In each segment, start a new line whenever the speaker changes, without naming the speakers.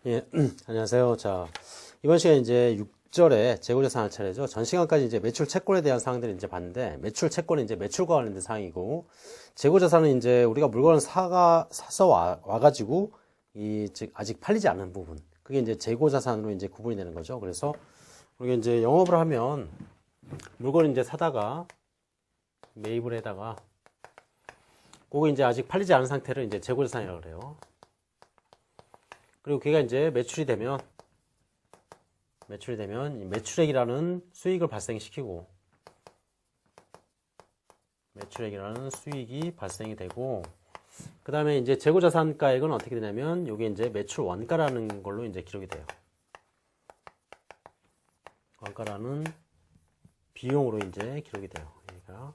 예, 안녕하세요. 자, 이번 시간에 이제 6절에 재고자산 할 차례죠. 전 시간까지 이제 매출 채권에 대한 사항들을 이제 봤는데, 매출 채권은 이제 매출과 관련된 사항이고, 재고자산은 이제 우리가 물건을 사서 와가지고, 즉, 아직 팔리지 않은 부분. 그게 이제 재고자산으로 이제 구분이 되는 거죠. 그래서, 우리가 이제 영업을 하면, 물건을 이제 사다가, 매입을 해다가, 그거 이제 아직 팔리지 않은 상태를 이제 재고자산이라고 그래요. 그리고 그게 이제 매출이 되면 이 매출액이라는 수익을 발생시키고 매출액이라는 수익이 발생이 되고 그 다음에 이제 재고자산가액은 어떻게 되냐면 이게 이제 매출 원가라는 걸로 이제 기록이 돼요. 원가라는 비용으로 이제 기록이 돼요. 그러니까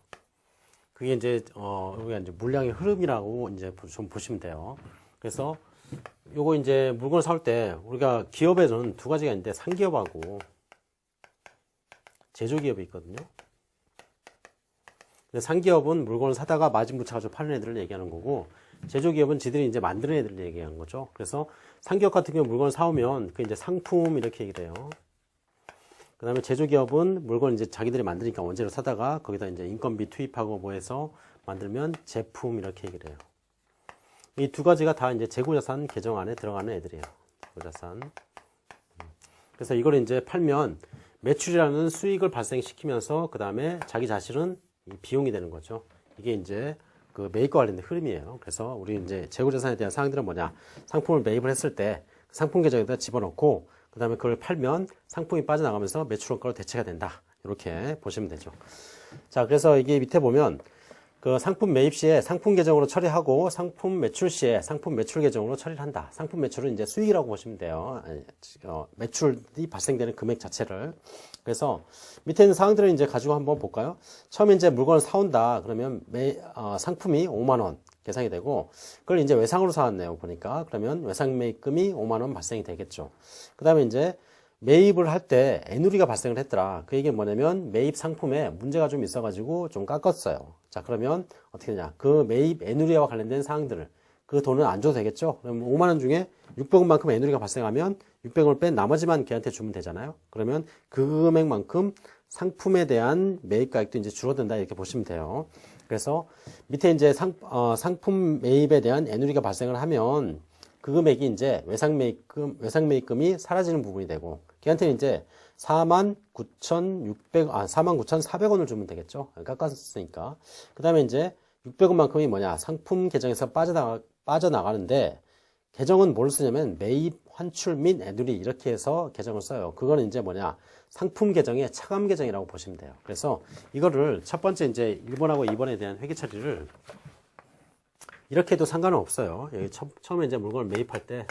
그게 이제 여기가 이제 물량의 흐름이라고 이제 좀 보시면 돼요. 그래서 요거 이제 물건을 사올 때 우리가 기업에는 두 가지가 있는데 상기업하고 제조기업이 있거든요. 근데 상기업은 물건을 사다가 마진 붙여가지고 파는 애들을 얘기하는 거고 제조기업은 지들이 이제 만드는 애들을 얘기하는 거죠. 그래서 상기업 같은 경우 물건을 사오면 그 이제 상품 이렇게 얘기돼요. 그 다음에 제조기업은 물건 이제 자기들이 만드니까 원재료 사다가 거기다 이제 인건비 투입하고 뭐 해서 만들면 제품 이렇게 얘기를 해요. 이 두 가지가 다 이제 재고자산 계정 안에 들어가는 애들이에요. 재고자산. 그래서 이걸 이제 팔면 매출이라는 수익을 발생시키면서 그 다음에 자기 자신은 비용이 되는 거죠. 이게 이제 그 매입과 관련된 흐름이에요. 그래서 우리 이제 재고자산에 대한 사항들은 뭐냐? 상품을 매입을 했을 때 상품 계정에다 집어넣고 그 다음에 그걸 팔면 상품이 빠져나가면서 매출원가로 대체가 된다. 이렇게 보시면 되죠. 자, 그래서 이게 밑에 보면 그 상품 매입 시에 상품 계정으로 처리하고 상품 매출 시에 상품 매출 계정으로 처리를 한다. 상품 매출은 이제 수익이라고 보시면 돼요. 매출이 발생되는 금액 자체를. 그래서 밑에 있는 사항들을 이제 가지고 한번 볼까요? 처음에 이제 물건을 사온다. 그러면 상품이 5만 원 계산이 되고 그걸 이제 외상으로 사왔네요. 보니까. 그러면 외상 매입금이 5만 원 발생이 되겠죠. 그 다음에 이제 매입을 할 때 애누리가 발생을 했더라. 그 얘기는 뭐냐면 매입 상품에 문제가 좀 있어가지고 좀 깎았어요. 자, 그러면 어떻게 되냐. 그 매입 애누리와 관련된 사항들을 그 돈은 안 줘도 되겠죠. 그럼 5만 원 중에 600원만큼 애누리가 발생하면 600원을 뺀 나머지만 걔한테 주면 되잖아요. 그러면 그 금액만큼 상품에 대한 매입가액도 이제 줄어든다 이렇게 보시면 돼요. 그래서 밑에 이제 상품 매입에 대한 애누리가 발생을 하면 그 금액이 이제 외상 매입금이 사라지는 부분이 되고 걔한테는 이제 49,400원을 주면 되겠죠. 깎았으니까. 그 다음에 이제 600원만큼이 뭐냐. 상품 계정에서 빠져나가는데 계정은 뭘 쓰냐면 매입, 환출 및 애누리 이렇게 해서 계정을 써요. 그거는 이제 뭐냐. 상품 계정의 차감 계정이라고 보시면 돼요. 그래서 이거를 첫 번째 이제 1번하고 2번에 대한 회계 처리를 이렇게 해도 상관은 없어요. 여기 처음에 이제 물건을 매입할 때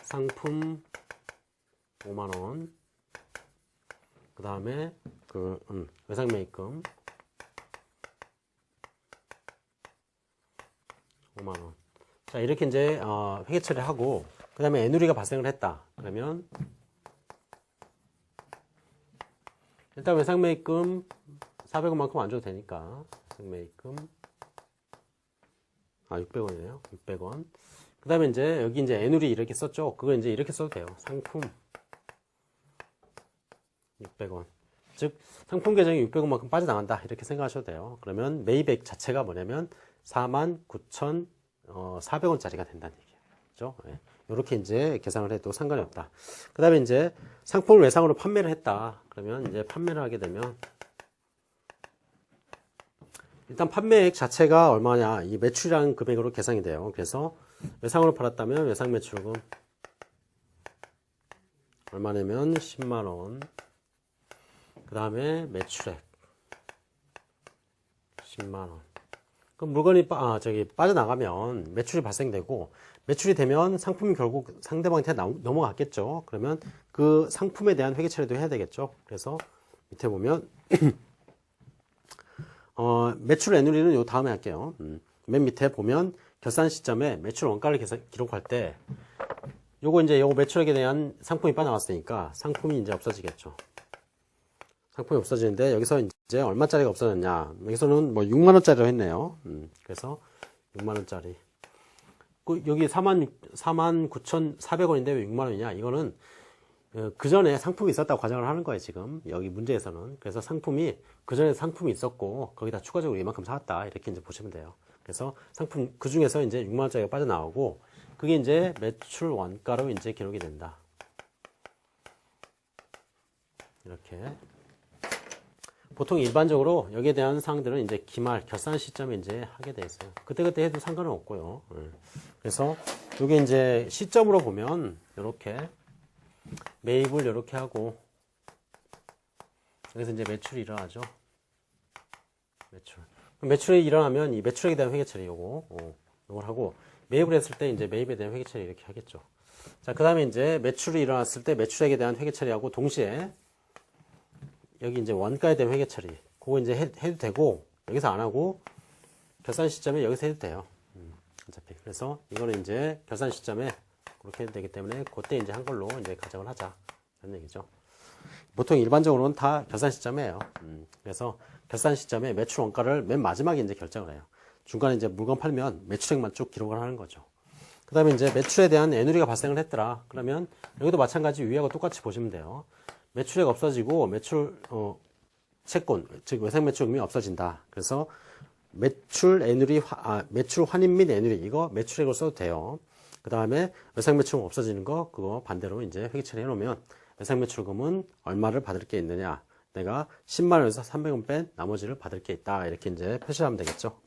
상품 5만원 그 다음에 외상 매입금 5만원. 자, 이렇게 이제 회계 처리하고 그 다음에 애누리가 발생을 했다. 그러면 일단 외상 매입금 400원만큼 안 줘도 되니까 매입금 600원이네요. 600원. 그 다음에 이제 여기 이제 애누리 이렇게 썼죠. 그거 이제 이렇게 써도 돼요. 상품 600원. 즉 상품 계정이 600원만큼 빠져나간다. 이렇게 생각하셔도 돼요. 그러면 매입액 자체가 뭐냐면 49,400원짜리가 된다는 얘기예요. 그렇죠? 네. 이렇게 이제 계산을 해도 상관이 없다. 그 다음에 이제 상품을 외상으로 판매를 했다. 그러면 이제 판매를 하게 되면 일단 판매액 자체가 얼마냐. 이 매출이라는 금액으로 계산이 돼요. 그래서 외상으로 팔았다면 외상 매출금 얼마냐면 10만원. 그 다음에 매출액 10만원. 그럼 물건이 빠져나가면 매출이 발생되고 매출이 되면 상품이 결국 상대방한테 넘어갔겠죠. 그러면 그 상품에 대한 회계 처리도 해야 되겠죠. 그래서 밑에 보면 매출 애누리는 요 다음에 할게요. 맨 밑에 보면 결산 시점에 매출 원가를 기록할 때 요거 매출액에 대한 상품이 빠져나왔으니까 상품이 이제 없어지겠죠. 상품이 없어지는데 여기서 이제 얼마짜리가 없어졌냐. 여기서는 뭐 6만원짜리로 했네요. 그래서 6만원짜리. 여기 49,400원인데 왜 6만 원이냐? 이거는 그 전에 상품이 있었다고 가정을 하는 거예요, 지금. 여기 문제에서는. 그래서 상품이, 그 전에 상품이 있었고, 거기다 추가적으로 이만큼 사왔다. 이렇게 이제 보시면 돼요. 그래서 상품, 그 중에서 이제 6만 원짜리가 빠져나오고, 그게 이제 매출 원가로 이제 기록이 된다. 이렇게. 보통 일반적으로 여기에 대한 사항들은 이제 기말, 결산 시점에 이제 하게 돼 있어요. 그때그때 해도 상관은 없고요. 그래서 이게 이제 시점으로 보면, 이렇게 매입을 이렇게 하고, 여기서 이제 매출이 일어나죠. 매출이 일어나면 이 매출액에 대한 회계 처리 요걸 하고, 매입을 했을 때 이제 매입에 대한 회계 처리 이렇게 하겠죠. 자, 그 다음에 이제 매출이 일어났을 때 매출액에 대한 회계 처리하고 동시에 여기 이제 원가에 대한 회계 처리. 그거 이제 해도 되고, 여기서 안 하고, 결산 시점에 여기서 해도 돼요. 어차피. 그래서 이거는 이제 결산 시점에 그렇게 해도 되기 때문에 그때 이제 한 걸로 이제 가정을 하자. 이런 얘기죠. 보통 일반적으로는 다 결산 시점이에요. 그래서 결산 시점에 매출 원가를 맨 마지막에 이제 결정을 해요. 중간에 이제 물건 팔면 매출액만 쭉 기록을 하는 거죠. 그 다음에 이제 매출에 대한 애누리가 발생을 했더라. 그러면 여기도 마찬가지 위하고 똑같이 보시면 돼요. 매출액 없어지고 채권, 즉 외상 매출금이 없어진다. 그래서 매출 애누리, 매출 환입 및 애누리 이거 매출액으로 써도 돼요. 그 다음에 외상 매출금 없어지는 거 그거 반대로 이제 회계 처리해 놓으면 외상 매출금은 얼마를 받을 게 있느냐? 내가 10만 원에서 300원 뺀 나머지를 받을 게 있다. 이렇게 이제 표시하면 되겠죠.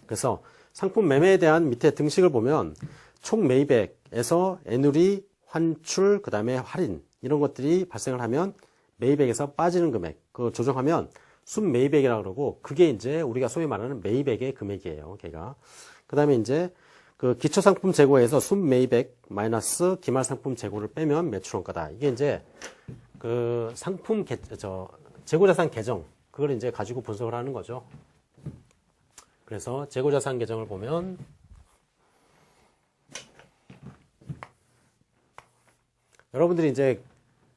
그래서 상품 매매에 대한 밑에 등식을 보면 총 매입액에서 애누리, 환출, 그 다음에 할인 이런 것들이 발생을 하면 매입액에서 빠지는 금액 그거 조정하면 순매입액이라고 그러고 그게 이제 우리가 소위 말하는 매입액의 금액이에요. 걔가. 그 다음에 이제 그 기초상품 재고에서 순매입액 마이너스 기말상품 재고를 빼면 매출원가다. 이게 이제 그 상품 재고자산 계정 그걸 이제 가지고 분석을 하는 거죠. 그래서 재고자산 계정을 보면 여러분들이 이제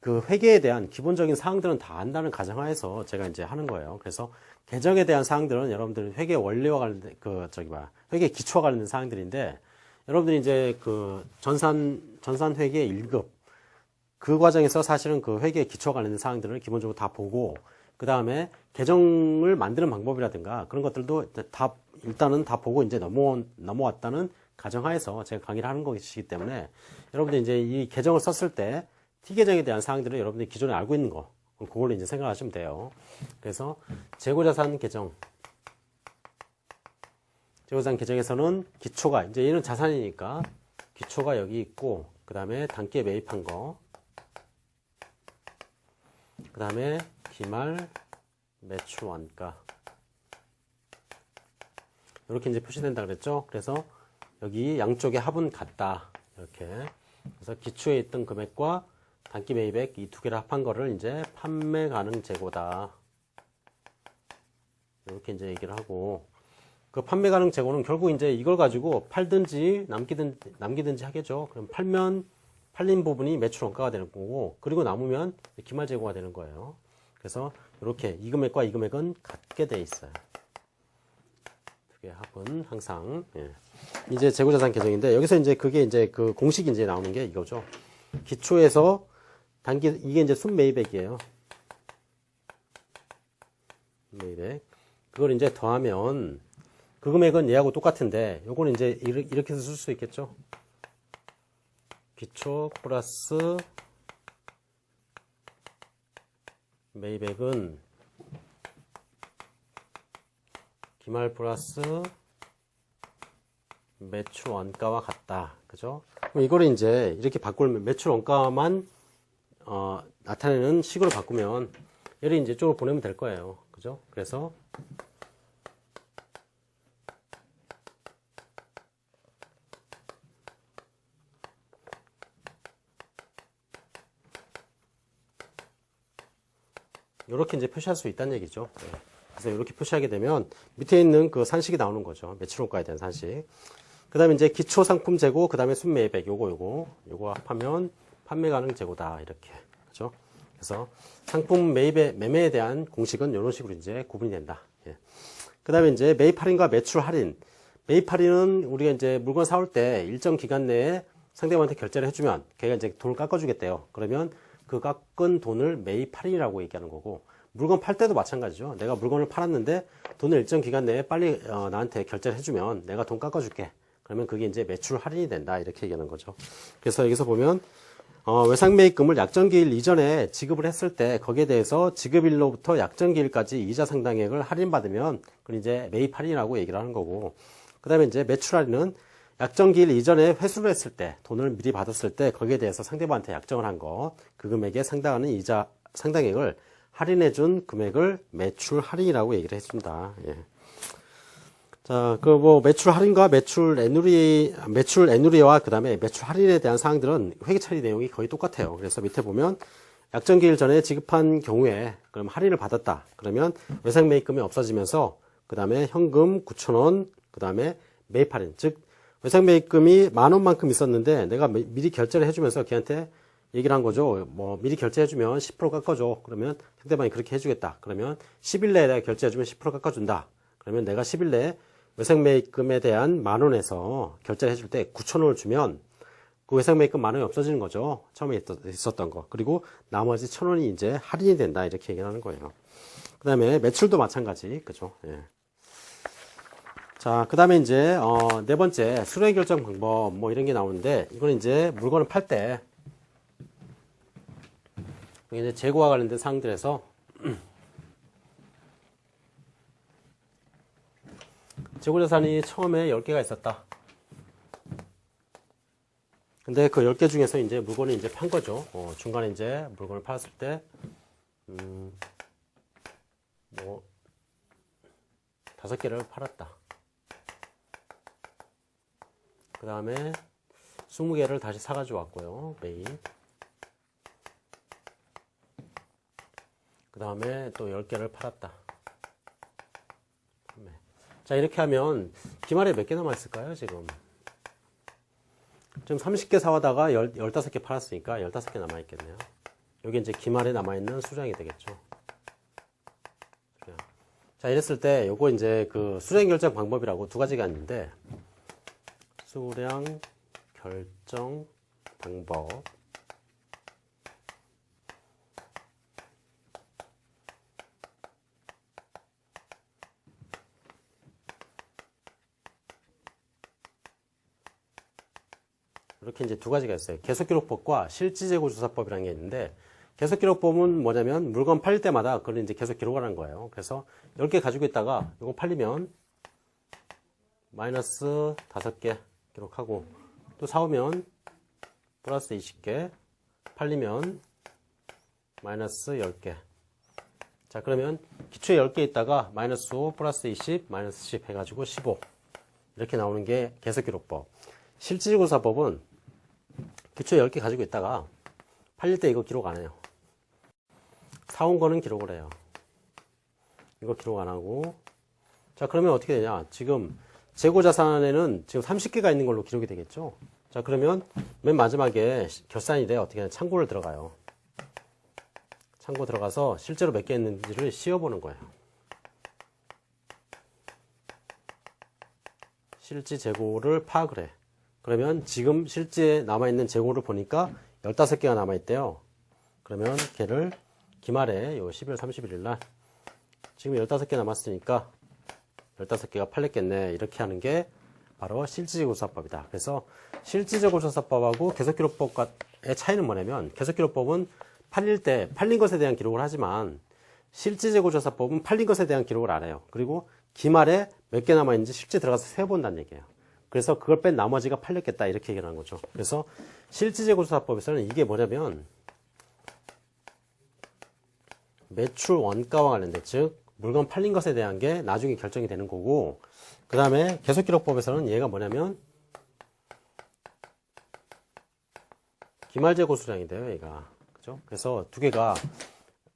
그 회계에 대한 기본적인 사항들은 다 안다는 가정하에서 제가 이제 하는 거예요. 그래서 계정에 대한 사항들은 여러분들 회계 원리와 관련된 회계 기초와 관련된 사항들인데 여러분들이 이제 그 전산 회계 1급 그 과정에서 사실은 그 회계 기초와 관련된 사항들을 기본적으로 다 보고 그 다음에 계정을 만드는 방법이라든가 그런 것들도 다 일단은 다 보고 이제 넘어왔다는 가정하에서 제가 강의를 하는 것이기 때문에 여러분들이 이제 이 계정을 썼을 때 T계정에 대한 사항들을 여러분들이 기존에 알고 있는 거 그걸로 이제 생각하시면 돼요. 그래서 재고자산 계정 재고자산 계정에서는 기초가 이제 얘는 자산이니까 기초가 여기 있고 그 다음에 단기에 매입한 거 그 다음에 기말 매출 원가 이렇게 이제 표시된다 그랬죠. 그래서 여기 양쪽의 합은 같다 이렇게 그래서 기초에 있던 금액과 단기 매입액 이 두 개를 합한 거를 이제 판매 가능 재고다 이렇게 이제 얘기를 하고 그 판매 가능 재고는 결국 이제 이걸 가지고 팔든지 남기든지 하겠죠. 그럼 팔린 부분이 매출 원가가 되는 거고 그리고 남으면 기말 재고가 되는 거예요. 그래서 이렇게 이 금액과 이 금액은 같게 돼 있어요. 두 개 합은 항상 이제 재고자산 계정인데 여기서 이제 그게 이제 그 공식이 이제 나오는 게 이거죠. 기초에서 단기 이게 이제 순매입액이에요. 매입액 그걸 이제 더하면 그 금액은 얘하고 똑같은데 요거는 이제 이렇게 해서 쓸 수 있겠죠. 기초 플러스 매입액은 기말 플러스 매출 원가와 같다. 그죠? 그럼 이거를 이제 이렇게 바꾸면 매출 원가만 나타내는 식으로 바꾸면 얘를 이제 이쪽으로 보내면 될 거예요. 그죠? 그래서 이렇게 이제 표시할 수 있다는 얘기죠. 그래서 이렇게 표시하게 되면 밑에 있는 그 산식이 나오는 거죠. 매출원가에 대한 산식. 그 다음에 이제 기초 상품 재고, 그 다음에 순매입액, 요거 합하면 판매 가능 재고다. 이렇게. 그죠? 그래서 상품 매매에 대한 공식은 이런 식으로 이제 구분이 된다. 그 다음에 이제 매입 할인과 매출 할인. 매입 할인은 우리가 이제 물건 사올 때 일정 기간 내에 상대방한테 결제를 해주면 걔가 이제 돈을 깎아주겠대요. 그러면 그 깎은 돈을 매입 할인이라고 얘기하는 거고, 물건 팔 때도 마찬가지죠. 내가 물건을 팔았는데 돈을 일정 기간 내에 빨리 나한테 결제를 해주면 내가 돈 깎아줄게. 그러면 그게 이제 매출 할인이 된다, 이렇게 얘기하는 거죠. 그래서 여기서 보면 외상매입금을 약정기일 이전에 지급을 했을 때 거기에 대해서 지급일로부터 약정기일까지 이자 상당액을 할인받으면 그건 이제 매입 할인이라고 얘기를 하는 거고, 그 다음에 이제 매출 할인은 약정기일 이전에 회수를 했을 때, 돈을 미리 받았을 때 거기에 대해서 상대방한테 약정을 한 거, 그 금액에 상당하는 이자 상당액을 할인해준 금액을 매출 할인이라고 얘기를 해준다. 예. 자, 그 뭐 매출 할인과 매출 애누리와 그 다음에 매출 할인에 대한 사항들은 회계 처리 내용이 거의 똑같아요. 그래서 밑에 보면 약정기일 전에 지급한 경우에 그럼 할인을 받았다. 그러면 외상매입금이 없어지면서 그 다음에 현금 9,000원, 그 다음에 매입 할인, 즉 외상매입금이 10,000원만큼 있었는데 내가 미리 결제를 해주면서 걔한테 얘기를 한 거죠. 뭐 미리 결제해주면 10% 깎아줘. 그러면 상대방이 그렇게 해주겠다. 그러면 10일 내에 내가 결제해주면 10% 깎아준다. 그러면 내가 10일 내에 외상매입금에 대한 10,000원에서 결제를 해줄 때 9,000원을 주면 그 외상매입금 10,000원이 없어지는 거죠. 처음에 있었던 거. 그리고 나머지 1,000원이 이제 할인이 된다, 이렇게 얘기를 하는 거예요. 그 다음에 매출도 마찬가지. 그죠? 예. 자, 그 다음에 이제 네 번째 수령 결정 방법 뭐 이런 게 나오는데, 이거는 이제 물건을 팔 때 이제 재고와 관련된 사항들에서 재고자산이 처음에 10개가 있었다. 근데 그 10개 중에서 이제 물건을 이제 판 거죠. 중간에 이제 물건을 팔았을 때, 뭐, 5개를 팔았다. 그 다음에 20개를 다시 사가지고 왔고요. 매입. 그 다음에 또 10개를 팔았다. 자, 이렇게 하면 기말에 몇 개 남아있을까요, 지금? 지금 30개 사와다가 15개 팔았으니까 15개 남아있겠네요. 여기 이제 기말에 남아있는 수량이 되겠죠. 자, 이랬을 때 요거 이제 그 수량 결정 방법이라고 두 가지가 있는데, 수량 결정 방법. 이렇게 이제 두 가지가 있어요. 계속기록법과 실지재고조사법이라는 게 있는데, 계속기록법은 뭐냐면 물건 팔릴 때마다 그걸 이제 계속 기록을 하는 거예요. 그래서 10개 가지고 있다가 이거 팔리면 마이너스 5개 기록하고, 또 사오면 플러스 20개, 팔리면 마이너스 10개. 자, 그러면 기초에 10개 있다가 마이너스 5, 플러스 20, 마이너스 10 해가지고 15. 이렇게 나오는 게 계속기록법. 실지재고조사법은 기초에 10개 가지고 있다가 팔릴 때 이거 기록 안 해요. 사온 거는 기록을 해요. 이거 기록 안 하고. 자, 그러면 어떻게 되냐. 지금 재고자산에는 지금 30개가 있는 걸로 기록이 되겠죠. 자, 그러면 맨 마지막에 결산일에 어떻게 하냐. 창고를 들어가요. 창고 들어가서 실제로 몇 개 있는지를 씌워보는 거예요. 실지 재고를 파악을 해. 그러면 지금 실제 남아있는 재고를 보니까 15개가 남아있대요. 그러면 걔를 기말에 요 12월 31일 날 지금 15개 남았으니까 15개가 팔렸겠네. 이렇게 하는 게 바로 실지재고조사법이다. 그래서 실지재고조사법하고 계속기록법의 차이는 뭐냐면, 계속기록법은 팔릴 때 팔린 것에 대한 기록을 하지만 실지재고조사법은 팔린 것에 대한 기록을 안 해요. 그리고 기말에 몇 개 남아있는지 실제 들어가서 세어본다는 얘기예요. 그래서 그걸 뺀 나머지가 팔렸겠다, 이렇게 얘기를 하는 거죠. 그래서 실지재고조사법에서는 이게 뭐냐면 매출 원가와 관련된, 즉 물건 팔린 것에 대한 게 나중에 결정이 되는 거고, 그 다음에 계속기록법에서는 얘가 뭐냐면 기말재고 수량이 돼요, 얘가. 그죠? 그래서 두 개가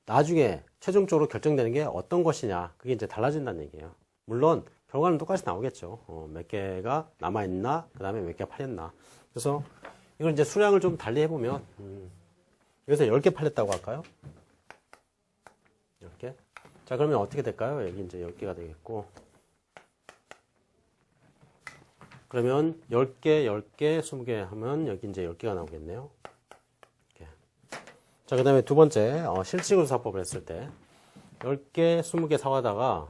나중에 최종적으로 결정되는 게 어떤 것이냐, 그게 이제 달라진다는 얘기예요. 물론 결과는 똑같이 나오겠죠. 몇 개가 남아있나, 그 다음에 몇 개가 팔렸나. 그래서 이걸 이제 수량을 좀 달리 해보면, 여기서 10개 팔렸다고 할까요? 10개. 자, 그러면 어떻게 될까요? 여기 이제 10개가 되겠고, 그러면 10개, 10개, 20개 하면 여기 이제 10개가 나오겠네요. 이렇게. 자, 그 다음에 두 번째, 실질구조사법을 했을 때 10개, 20개 사가다가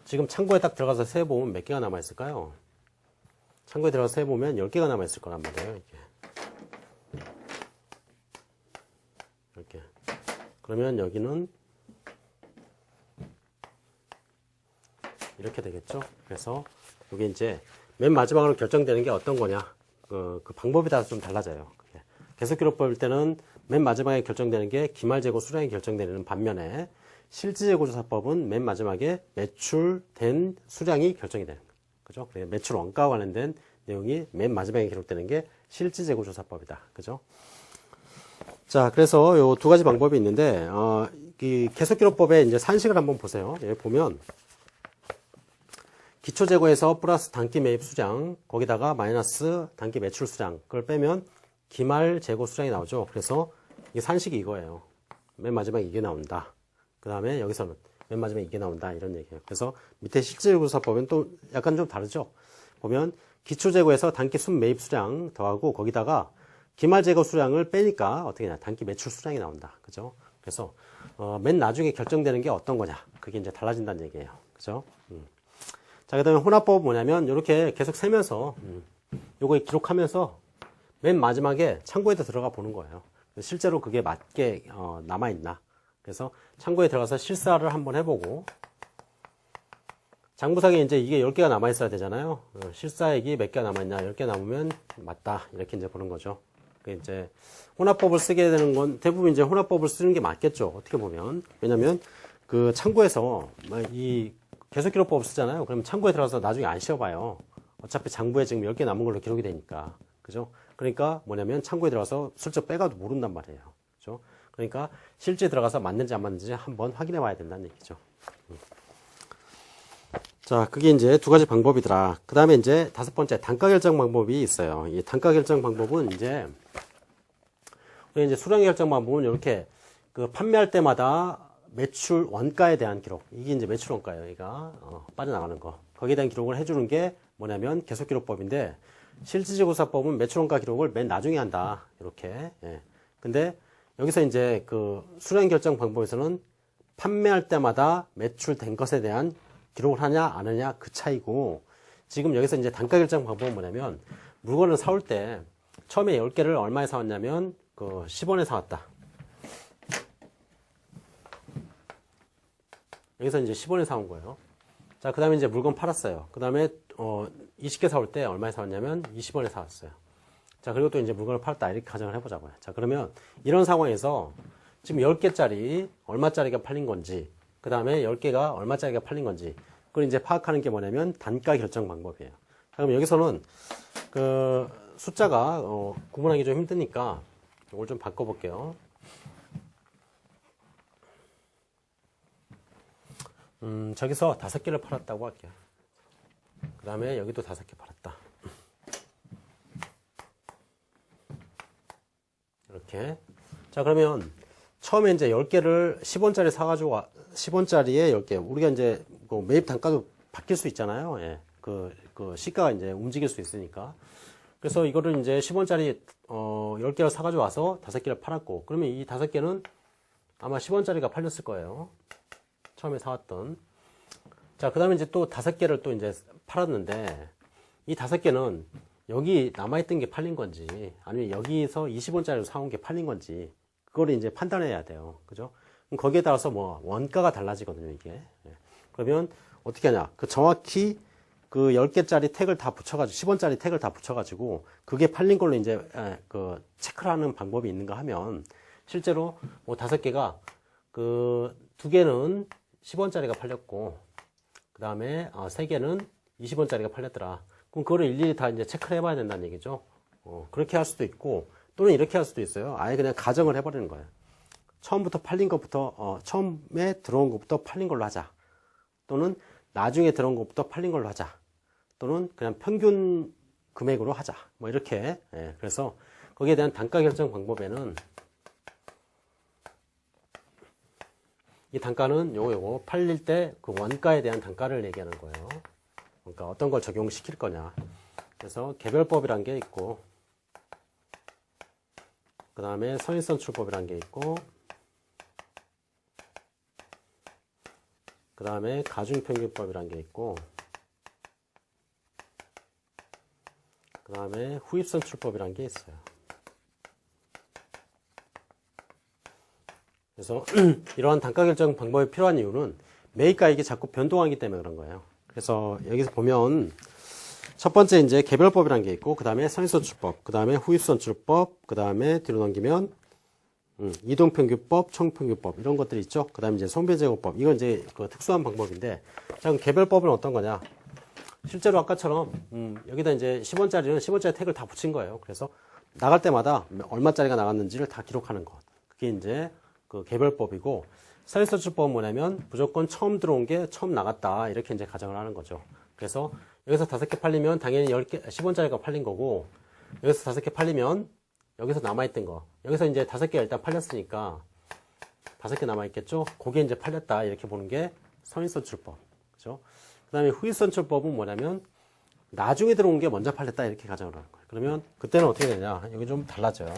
지금 창고에 딱 들어가서 세보면 몇 개가 남아있을까요? 창고에 들어가서 세보면 10개가 남아있을 거란 말이에요. 이렇게. 10개. 그러면 여기는 이렇게 되겠죠. 그래서 이게 이제 맨 마지막으로 결정되는 게 어떤 거냐. 그 방법이 다 좀 달라져요. 계속기록법일 때는 맨 마지막에 결정되는 게 기말재고 수량이 결정되는 반면에 실질재고조사법은 맨 마지막에 매출된 수량이 결정이 되는 거예요. 그죠? 매출 원가와 관련된 내용이 맨 마지막에 기록되는 게 실질재고조사법이다. 그죠? 자, 그래서 요 두 가지 방법이 있는데, 이 계속기록법의 이제 산식을 한번 보세요. 여기 보면, 기초재고에서 플러스 단기 매입 수량, 거기다가 마이너스 단기 매출 수량, 그걸 빼면 기말 재고 수량이 나오죠. 그래서 이게 산식이 이거예요. 맨 마지막에 이게 나온다. 그 다음에 여기서는 맨 마지막에 이게 나온다. 이런 얘기예요. 그래서 밑에 실질재고조사법은 또 약간 좀 다르죠. 보면 기초재고에서 단기 순 매입 수량 더하고 거기다가 기말 재고 수량을 빼니까 어떻게 되냐. 단기 매출 수량이 나온다. 그죠? 그래서 맨 나중에 결정되는 게 어떤 거냐. 그게 이제 달라진다는 얘기예요. 그죠? 자, 그 다음에 혼합법은 뭐냐면, 이렇게 계속 세면서, 요거 기록하면서, 맨 마지막에 창고에 들어가 보는 거예요. 실제로 그게 맞게, 남아있나. 그래서 창고에 들어가서 실사를 한번 해보고, 장부상에 이제 이게 10개가 남아있어야 되잖아요. 실사액이 몇 개가 남아있냐. 10개 남으면 맞다. 이렇게 이제 보는 거죠. 이제 혼합법을 쓰게 되는 건 대부분 이제 혼합법을 쓰는 게 맞겠죠. 어떻게 보면. 왜냐면 그 창고에서 이 계속기록법 쓰잖아요. 그러면 창고에 들어가서 나중에 안 씌워봐요. 어차피 장부에 지금 10개 남은 걸로 기록이 되니까. 그죠? 그러니까 뭐냐면 창고에 들어가서 슬쩍 빼가도 모른단 말이에요. 그죠? 그러니까 실제 들어가서 맞는지 안 맞는지 한번 확인해 봐야 된다는 얘기죠. 자, 그게 이제 두 가지 방법이더라. 그 다음에 이제 다섯 번째 단가 결정 방법이 있어요. 이 단가 결정 방법은 이제 수량 결정 방법은 이렇게 그 판매할 때마다 매출 원가에 대한 기록. 이게 이제 매출 원가예요. 여기가 빠져나가는 거. 거기에 대한 기록을 해주는 게 뭐냐면 계속기록법인데 실질재고조사법은 매출 원가 기록을 맨 나중에 한다. 이렇게. 예. 근데 여기서 이제 그 수량 결정 방법에서는 판매할 때마다 매출된 것에 대한 기록을 하냐 안 하냐 그 차이고, 지금 여기서 이제 단가 결정 방법은 뭐냐면 물건을 사올 때 처음에 10개를 얼마에 사왔냐면 그 10원에 사왔다. 여기서 이제 10원에 사온 거예요. 자, 그 다음에 이제 물건 팔았어요. 그 다음에 20개 사올 때 얼마에 사왔냐면 20원에 사왔어요. 자, 그리고 또 이제 물건을 팔았다. 이렇게 가정을 해보자고요. 자, 그러면 이런 상황에서 지금 10개짜리 얼마짜리가 팔린 건지, 그 다음에 10개가 얼마짜리가 팔린 건지, 그걸 이제 파악하는 게 뭐냐면 단가 결정 방법이에요. 자, 그럼 여기서는 그 숫자가 구분하기 좀 힘드니까 이걸 좀 바꿔볼게요. 저기서 5개를 팔았다고 할게요. 그 다음에 여기도 5개 팔았다. 이렇게. 자, 그러면 처음에 이제 10개를 10원짜리 사가지고 10원짜리에 10개. 우리가 이제 그 매입 단가도 바뀔 수 있잖아요. 예. 그 시가가 이제 움직일 수 있으니까. 그래서 이거를 이제 10원짜리 10개를 사가지고 와서 5개를 팔았고, 그러면 이 5개는 아마 10원짜리가 팔렸을 거예요. 처음에 사왔던. 자, 그 다음에 이제 또 5개를 또 이제 팔았는데, 이 5개는 여기 남아있던 게 팔린 건지, 아니면 여기서 20원짜리로 사온 게 팔린 건지, 그거를 이제 판단해야 돼요. 그죠? 그럼 거기에 따라서 뭐, 원가가 달라지거든요, 이게. 그러면 어떻게 하냐. 정확히 그 10개짜리 택을 다 붙여가지고, 10원짜리 택을 다 붙여가지고, 그게 팔린 걸로 이제, 체크를 하는 방법이 있는가 하면, 실제로 뭐 5개가, 2개는 10원짜리가 팔렸고, 그 다음에 3개는 20원짜리가 팔렸더라. 그럼 그거를 일일이 다 이제 체크를 해봐야 된다는 얘기죠. 그렇게 할 수도 있고, 또는 이렇게 할 수도 있어요. 아예 그냥 가정을 해버리는 거예요. 처음부터 팔린 것부터, 처음에 들어온 것부터 팔린 걸로 하자. 또는 나중에 들어온 것부터 팔린 걸로 하자. 또는 그냥 평균 금액으로 하자. 뭐 이렇게. 예, 그래서 거기에 대한 단가 결정 방법에는 이 단가는 요거 팔릴 때 그 원가에 대한 단가를 얘기하는 거예요. 그러니까 어떤 걸 적용시킬 거냐. 그래서 개별법이란 게 있고, 그 다음에 선인선출법이란 게 있고, 그 다음에 가중평균법이란 게 있고, 그 다음에 후입선출법이란 게 있어요. 그래서 이러한 단가 결정 방법이 필요한 이유는 매입가액이 자꾸 변동하기 때문에 그런 거예요. 그래서 여기서 보면 첫 번째 이제 개별법이란 게 있고, 그 다음에 선인선출법, 그 다음에 후입선출법, 그 다음에 뒤로 넘기면 이동평균법, 총평균법 이런 것들이 있죠. 그 다음에 이제 손배제고법, 이건 이제 그 특수한 방법인데, 자 그럼 개별법은 어떤 거냐? 실제로 아까처럼 여기다 이제 10원짜리는 10원짜리 태그를 다 붙인 거예요. 그래서 나갈 때마다 얼마짜리가 나갔는지를 다 기록하는 것. 그게 이제 그 개별법이고, 선인선출법은 뭐냐면 무조건 처음 들어온 게 처음 나갔다 이렇게 이제 가정을 하는 거죠. 그래서 여기서 5개 팔리면 당연히 10개 10원짜리가 팔린 거고, 여기서 5개 팔리면 여기서 남아있던 거, 여기서 이제 5개가 일단 팔렸으니까 5개 남아있겠죠. 그게 이제 팔렸다 이렇게 보는 게 선인선출법. 그죠? 그 다음에 후입선출법은 뭐냐면 나중에 들어온 게 먼저 팔렸다 이렇게 가정을 하는 거예요. 그러면 그때는 어떻게 되냐? 여기 좀 달라져요.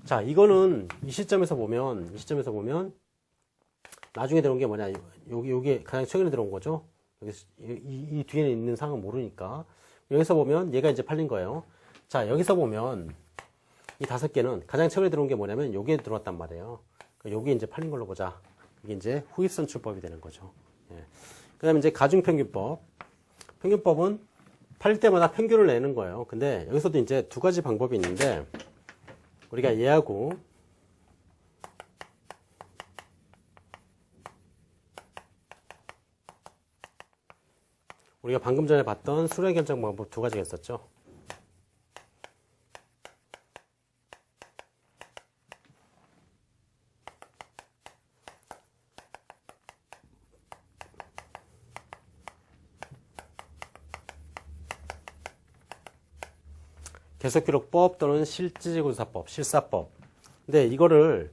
자, 이거는 이 시점에서 보면 나중에 들어온 게 뭐냐? 여기 가장 최근에 들어온 거죠. 여기 이 뒤에 있는 상황은 모르니까 여기서 보면 얘가 이제 팔린 거예요. 자, 여기서 보면 이 5개는 가장 최근에 들어온 게 뭐냐면 여기에 들어왔단 말이에요. 여기 이제 팔린 걸로 보자. 이게 이제 후입선출법이 되는 거죠. 예. 그 다음에 이제 가중평균법. 평균법은 팔릴 때마다 평균을 내는 거예요. 근데 여기서도 이제 두 가지 방법이 있는데, 우리가 얘하고 우리가 방금 전에 봤던 수량 결정 방법 두 가지가 있었죠. 계속기록법 또는 실질조사법, 실사법. 근데 이거를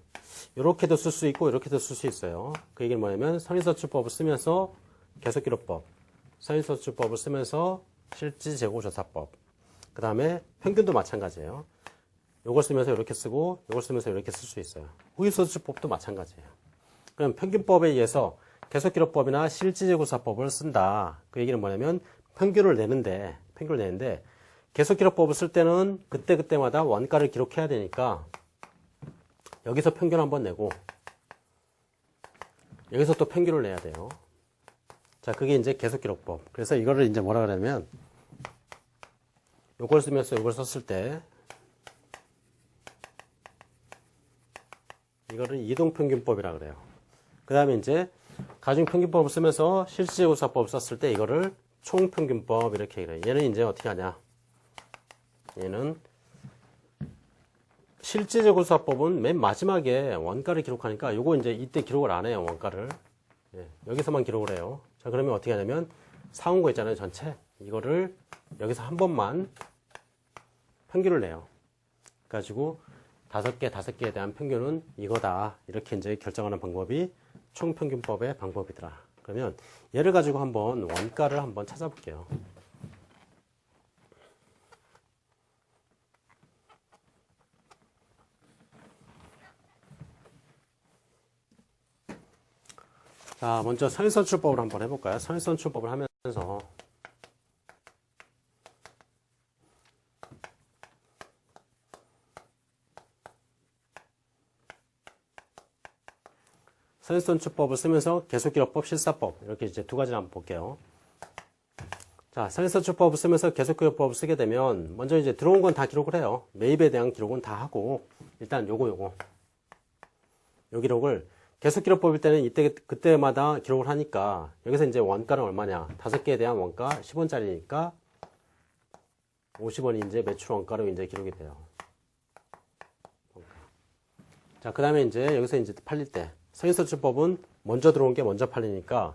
이렇게도 쓸 수 있고 이렇게도 쓸 수 있어요. 그 얘기는 뭐냐면 선인선출법을 쓰면서 계속기록법, 선인선출법을 쓰면서 실질재고조사법, 그 다음에 평균도 마찬가지예요. 이걸 쓰면서 이렇게 쓰고 이걸 쓰면서 이렇게 쓸 수 있어요. 후입선출법도 마찬가지예요. 그럼 평균법에 의해서 계속기록법이나 실질재고조사법을 쓴다. 그 얘기는 뭐냐면 평균을 내는데 계속기록법을 쓸 때는 그때그때마다 원가를 기록해야 되니까 여기서 평균 한번 내고 여기서 또 평균을 내야 돼요. 자, 그게 이제 계속기록법. 그래서 이거를 이제 뭐라 그러냐면 요걸 쓰면서 요걸 썼을 때 이거를 이동평균법이라 그래요. 그 다음에 이제 가중평균법을 쓰면서 실질재고조사법을 썼을 때 이거를 총평균법 이렇게 그래요. 얘는 이제 어떻게 하냐? 얘는 실질재고조사법은 맨 마지막에 원가를 기록하니까 요거 이제 이때 기록을 안 해요. 원가를. 예, 여기서만 기록을 해요. 자, 그러면 어떻게 하냐면 사온 거 있잖아요. 전체. 이거를 여기서 한 번만 평균을 내요. 그래가지고 5개에 대한 평균은 이거다. 이렇게 이제 결정하는 방법이 총평균법의 방법이더라. 그러면 얘를 가지고 한번 원가를 한번 찾아볼게요. 자, 먼저 선인선출법을 한번 해볼까요? 선인선출법을 하면서 선인선출법을 쓰면서 계속기록법, 실사법 이렇게 이제 두 가지를 한번 볼게요. 자, 선인선출법을 쓰면서 계속기록법을 쓰게 되면 먼저 이제 들어온 건 다 기록을 해요. 매입에 대한 기록은 다 하고 일단 요거 요 기록을 계속기록법일 때는 이때 그때마다 기록을 하니까 여기서 이제 원가는 얼마냐? 5개에 대한 원가 10원짜리니까 50원이 이제 매출 원가로 이제 기록이 돼요. 자, 그 다음에 이제 여기서 이제 팔릴 때 선인선출법은 먼저 들어온 게 먼저 팔리니까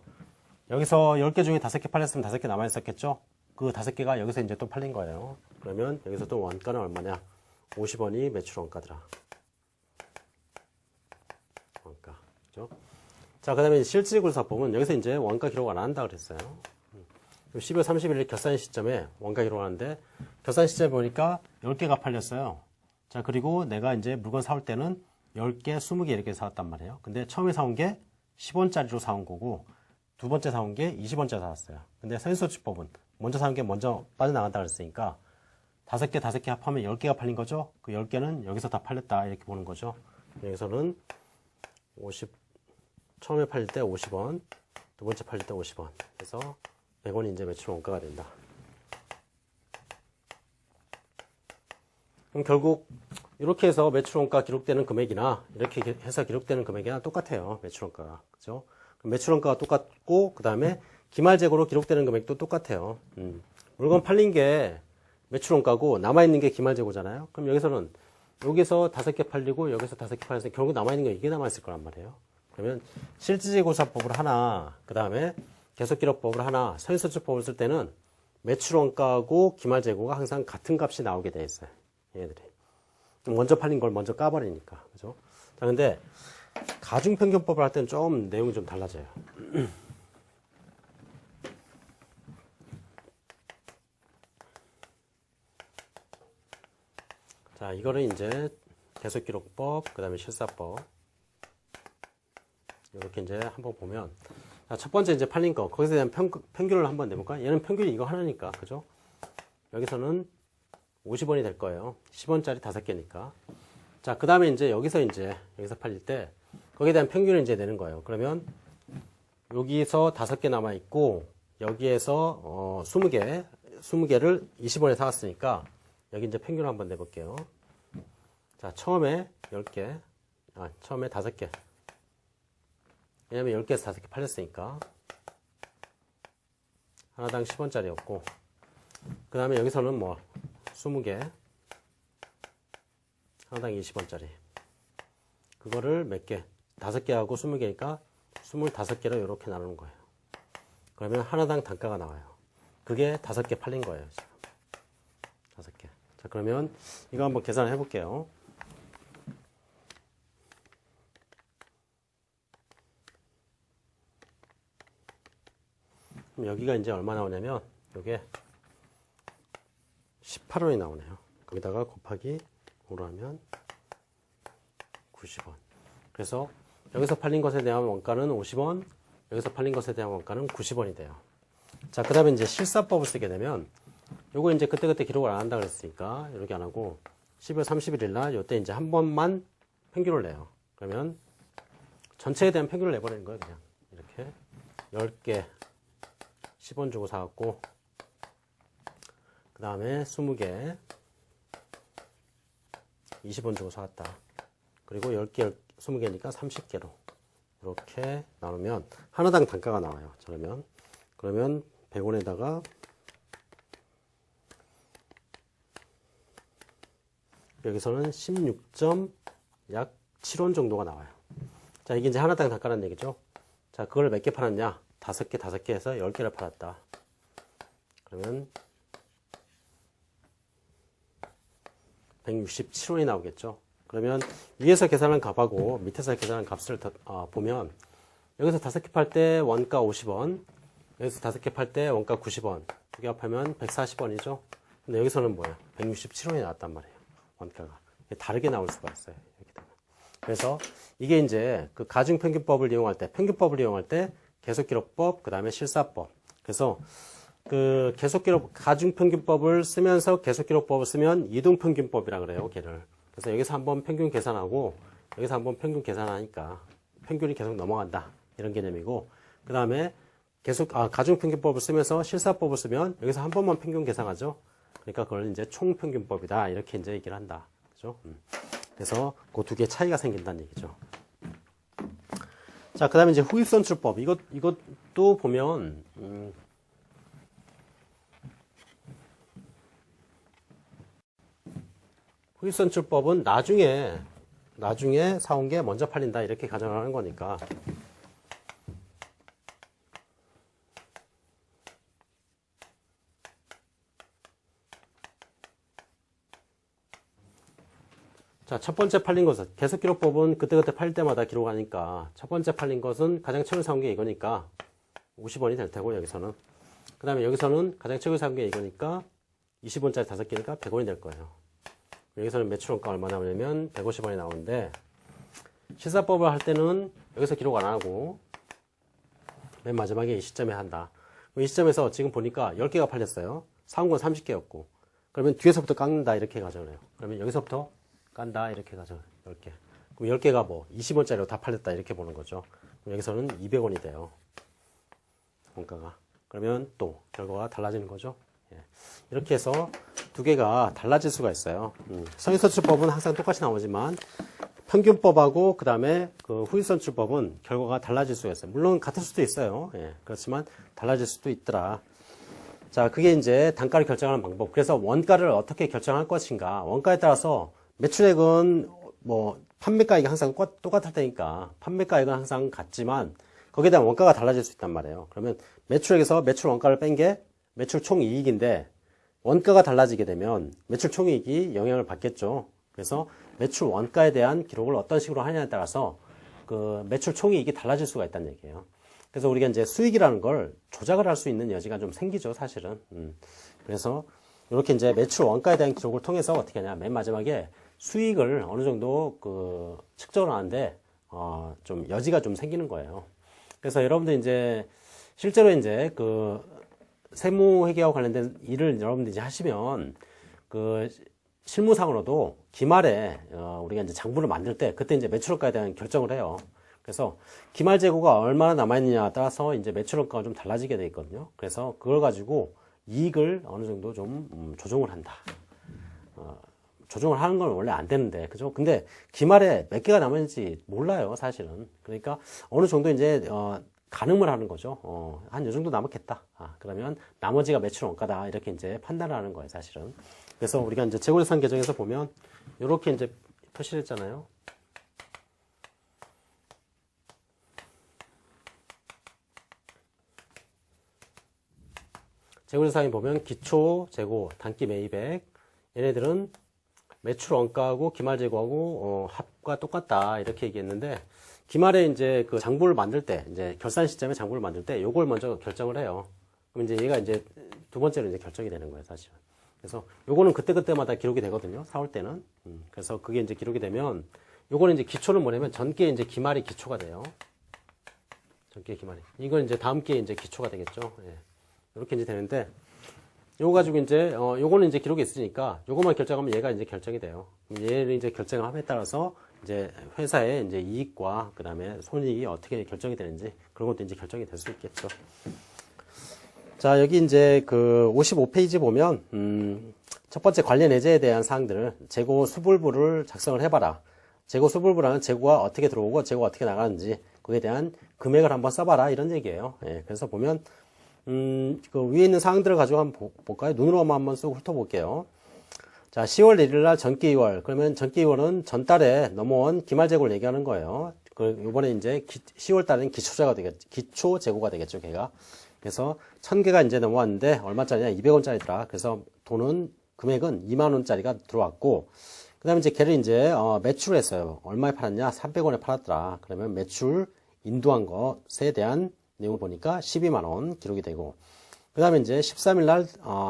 여기서 10개 중에 5개 팔렸으면 5개 남아있었겠죠? 그 5개가 여기서 이제 또 팔린 거예요. 그러면 여기서 또 원가는 얼마냐? 50원이 매출 원가더라. 원가. 그죠? 자, 그 다음에 실질재고조사법은 여기서 이제 원가 기록 안 한다 그랬어요. 12월 31일 결산 시점에 원가 기록하는데 결산 시점에 보니까 10개가 팔렸어요. 자, 그리고 내가 이제 물건 사올 때는 10개, 20개 이렇게 사왔단 말이에요. 근데 처음에 사온 게 10원짜리로 사온 거고 두 번째 사온 게 20원짜리 사왔어요. 근데 선인수치법은 먼저 사온 게 먼저 빠져나간다 그랬으니까 5개 합하면 10개가 팔린 거죠. 그 10개는 여기서 다 팔렸다 이렇게 보는 거죠. 여기서는 50, 처음에 팔릴 때 50원, 두 번째 팔릴 때 50원. 그래서 100원이 이제 매출 원가가 된다. 그럼 결국 이렇게 해서 매출 원가 기록되는 금액이나 이렇게 해서 기록되는 금액이랑 똑같아요. 매출 원가가. 그죠? 매출 원가가 똑같고 그다음에 기말 재고로 기록되는 금액도 똑같아요. 물건 팔린 게 매출 원가고 남아있는 게 기말 재고잖아요. 그럼 여기서는 여기서 5개 팔리고 여기서 5개 팔려서 결국 남아있는 게 이게 남아있을 거란 말이에요. 그러면 실질재고사법을 하나, 그 다음에 계속기록법을 하나, 선인수치법을 쓸 때는 매출 원가하고 기말 재고가 항상 같은 값이 나오게 돼 있어요. 얘들이. 먼저 팔린 걸 먼저 까버리니까. 그죠? 자, 근데 가중평균법을 할 때는 좀 내용이 좀 달라져요. 자, 이거는 이제 계속기록법, 그 다음에 실사법. 이렇게 이제 한번 보면. 자, 첫 번째 이제 팔린 거. 거기서 대한 평균을 한번 내볼까? 얘는 평균이 이거 하나니까. 그죠? 여기서는 50원이 될 거예요. 10원짜리 5개니까. 자, 그 다음에 이제 여기서 팔릴 때, 거기에 대한 평균을 이제 내는 거예요. 그러면 여기서 5개 남아있고, 여기에서 20개를 20원에 사왔으니까, 여기 이제 평균을 한번 내볼게요. 자, 처음에 10개, 처음에 5개. 왜냐면 10개에서 5개 팔렸으니까. 하나당 10원짜리였고, 그 다음에 여기서는 20개, 하나당 20원짜리. 그거를 몇 개? 5개하고 20개니까 25개로 이렇게 나누는 거예요. 그러면 하나당 단가가 나와요. 그게 5개 팔린 거예요, 지금. 5개. 자, 그러면 이거 한번 계산을 해볼게요. 그럼 여기가 이제 얼마 나오냐면, 요게 18원이 나오네요. 거기다가 곱하기 5로 하면 90원. 그래서 여기서 팔린 것에 대한 원가는 50원, 여기서 팔린 것에 대한 원가는 90원이 돼요. 자, 그 다음에 이제 실사법을 쓰게 되면, 요거 이제 그때그때 기록을 안 한다 그랬으니까, 이렇게 안 하고, 12월 31일 날, 요때 이제 한 번만 평균을 내요. 그러면, 전체에 대한 평균을 내버리는 거예요, 그냥. 이렇게. 10개, 10원 주고 사왔고, 그 다음에 20개, 20원 주고 사왔다. 그리고 10개, 20개니까 30개로. 이렇게 나누면, 하나당 단가가 나와요. 그러면 100원에다가 여기서는 16약 7원 정도가 나와요. 자, 이게 이제 하나당 단가라는 얘기죠. 자, 그걸 몇 개 팔았냐? 5개 해서 10개를 팔았다. 그러면 167원이 나오겠죠. 그러면 위에서 계산한 값하고 밑에서 계산한 값을 보면 여기서 5개 팔 때 원가 50원, 여기서 5개 팔 때 원가 90원, 두 개 합하면 140원이죠. 근데 여기서는 뭐예요? 167원이 나왔단 말이에요. 원가가. 다르게 나올 수가 있어요. 이렇게 되면. 그래서 이게 이제 그 가중평균법을 이용할 때, 평균법을 이용할 때 계속기록법, 그 다음에 실사법. 그래서 그 가중평균법을 쓰면서 계속기록법을 쓰면 이동평균법이라 그래요, 걔를. 그래서 여기서 한번 평균 계산하고 여기서 한번 평균 계산하니까 평균이 계속 넘어간다. 이런 개념이고, 그 다음에 가중평균법을 쓰면서 실사법을 쓰면 여기서 한 번만 평균 계산하죠. 그러니까 그걸 이제 총평균법이다. 이렇게 이제 얘기를 한다. 그죠? 그래서 그 두 개의 차이가 생긴다는 얘기죠. 자, 그 다음에 이제 후입선출법. 이것도 보면, 후입선출법은 나중에 사온 게 먼저 팔린다. 이렇게 가정을 하는 거니까. 자, 첫 번째 팔린 것은, 계속기록법은 그때그때 팔 때마다 기록하니까, 첫 번째 팔린 것은 가장 처음에 사온 게 이거니까, 50원이 될 테고, 여기서는. 그 그 다음에 여기서는 가장 최고 산 게 이거니까 20원짜리 5개니까 100원이 될 거예요. 여기서는 매출 원가 얼마 나오냐면 150원이 나오는데, 시사법을 할 때는 여기서 기록 안 하고 맨 마지막에 이 시점에 한다. 이 시점에서 지금 보니까 10개가 팔렸어요. 사온 건 30개였고, 그러면 뒤에서부터 깎는다 이렇게 가정을 해요. 그러면 여기서부터 깐다 이렇게 가정을 해요. 10개. 그럼 10개가 뭐 20원짜리로 다 팔렸다 이렇게 보는 거죠. 그럼 여기서는 200원이 돼요. 원가가. 그러면 또 결과가 달라지는 거죠. 예. 이렇게 해서 두 개가 달라질 수가 있어요. 선의선출법은 항상 똑같이 나오지만 평균법하고 그 다음에 그 후익선출법은 결과가 달라질 수가 있어요. 물론 같을 수도 있어요. 예. 그렇지만 달라질 수도 있더라. 자, 그게 이제 단가를 결정하는 방법. 그래서 원가를 어떻게 결정할 것인가. 원가에 따라서 매출액은 뭐 판매가액이 항상 똑같을 테니까 판매가액은 항상 같지만 거기에 대한 원가가 달라질 수 있단 말이에요. 그러면 매출액에서 매출 원가를 뺀 게 매출 총이익인데 원가가 달라지게 되면 매출 총이익이 영향을 받겠죠. 그래서 매출 원가에 대한 기록을 어떤 식으로 하냐에 따라서 그 매출 총이익이 달라질 수가 있다는 얘기예요. 그래서 우리가 이제 수익이라는 걸 조작을 할 수 있는 여지가 좀 생기죠, 사실은. 그래서 이렇게 이제 매출 원가에 대한 기록을 통해서 어떻게 하냐, 맨 마지막에 수익을 어느 정도 그 측정을 하는데 좀 여지가 좀 생기는 거예요. 그래서 여러분들 이제 실제로 이제 그 세무 회계와 관련된 일을 여러분들 이제 하시면 그 실무상으로도 기말에 우리가 이제 장부를 만들 때 그때 이제 매출원가에 대한 결정을 해요. 그래서 기말 재고가 얼마나 남아있느냐에 따라서 이제 매출원가가 좀 달라지게 돼 있거든요. 그래서 그걸 가지고 이익을 어느 정도 좀 조정을 한다. 조정을 하는 건 원래 안 되는데, 그죠? 근데 기말에 몇 개가 남았는지 몰라요, 사실은. 그러니까 어느 정도 이제 가늠을 하는 거죠. 한 요 정도 남았겠다. 그러면 나머지가 매출 원가다. 이렇게 이제 판단을 하는 거예요, 사실은. 그래서 우리가 이제 재고자산 계정에서 보면 이렇게 이제 표시를 했잖아요. 재고자산에 보면 기초 재고, 단기 매입액, 얘네들은 매출 원가하고 기말 재고하고 합과 똑같다 이렇게 얘기했는데, 기말에 이제 그 장부를 만들 때, 이제 결산 시점에 장부를 만들 때 요걸 먼저 결정을 해요. 그럼 이제 얘가 이제 두 번째로 이제 결정이 되는 거예요, 사실은. 그래서 요거는 그때그때마다 기록이 되거든요, 사올 때는. 그래서 그게 이제 기록이 되면 요거는 이제 기초는 뭐냐면 전기에 이제 기말이 기초가 돼요. 전기의 기말이. 이건 이제 다음 기회에 이제 기초가 되겠죠. 예. 이렇게 이제 되는데, 요거 가지고 이제, 요거는 이제 기록이 있으니까, 요거만 결정하면 얘가 이제 결정이 돼요. 얘를 이제 결정함에 따라서, 이제 회사의 이제 이익과 그 다음에 손익이 어떻게 결정이 되는지, 그런 것도 이제 결정이 될 수 있겠죠. 자, 여기 이제 그 55페이지 보면, 첫 번째 관련 예제에 대한 사항들을 재고 수불부를 작성을 해봐라. 재고 수불부라는 재고가 어떻게 들어오고 재고가 어떻게 나가는지, 그에 대한 금액을 한번 써봐라. 이런 얘기예요. 예, 그래서 보면, 그 위에 있는 사항들을 가지고 한번 볼까요? 눈으로만 한번 쓰고 훑어볼게요. 자, 10월 1일 날 전기 2월. 그러면 전기 2월은 전달에 넘어온 기말 재고를 얘기하는 거예요. 그, 요번에 이제 10월 달엔 기초 재고가 되겠죠, 걔가. 그래서 1000개가 이제 넘어왔는데, 얼마짜리냐? 200원짜리더라. 그래서 금액은 2만원짜리가 들어왔고, 그 다음에 이제 걔를 이제, 매출을 했어요. 얼마에 팔았냐? 300원에 팔았더라. 그러면 매출 인도한 것에 대한 내용을 보니까 12만원 기록이 되고, 그 다음에 이제 13일 날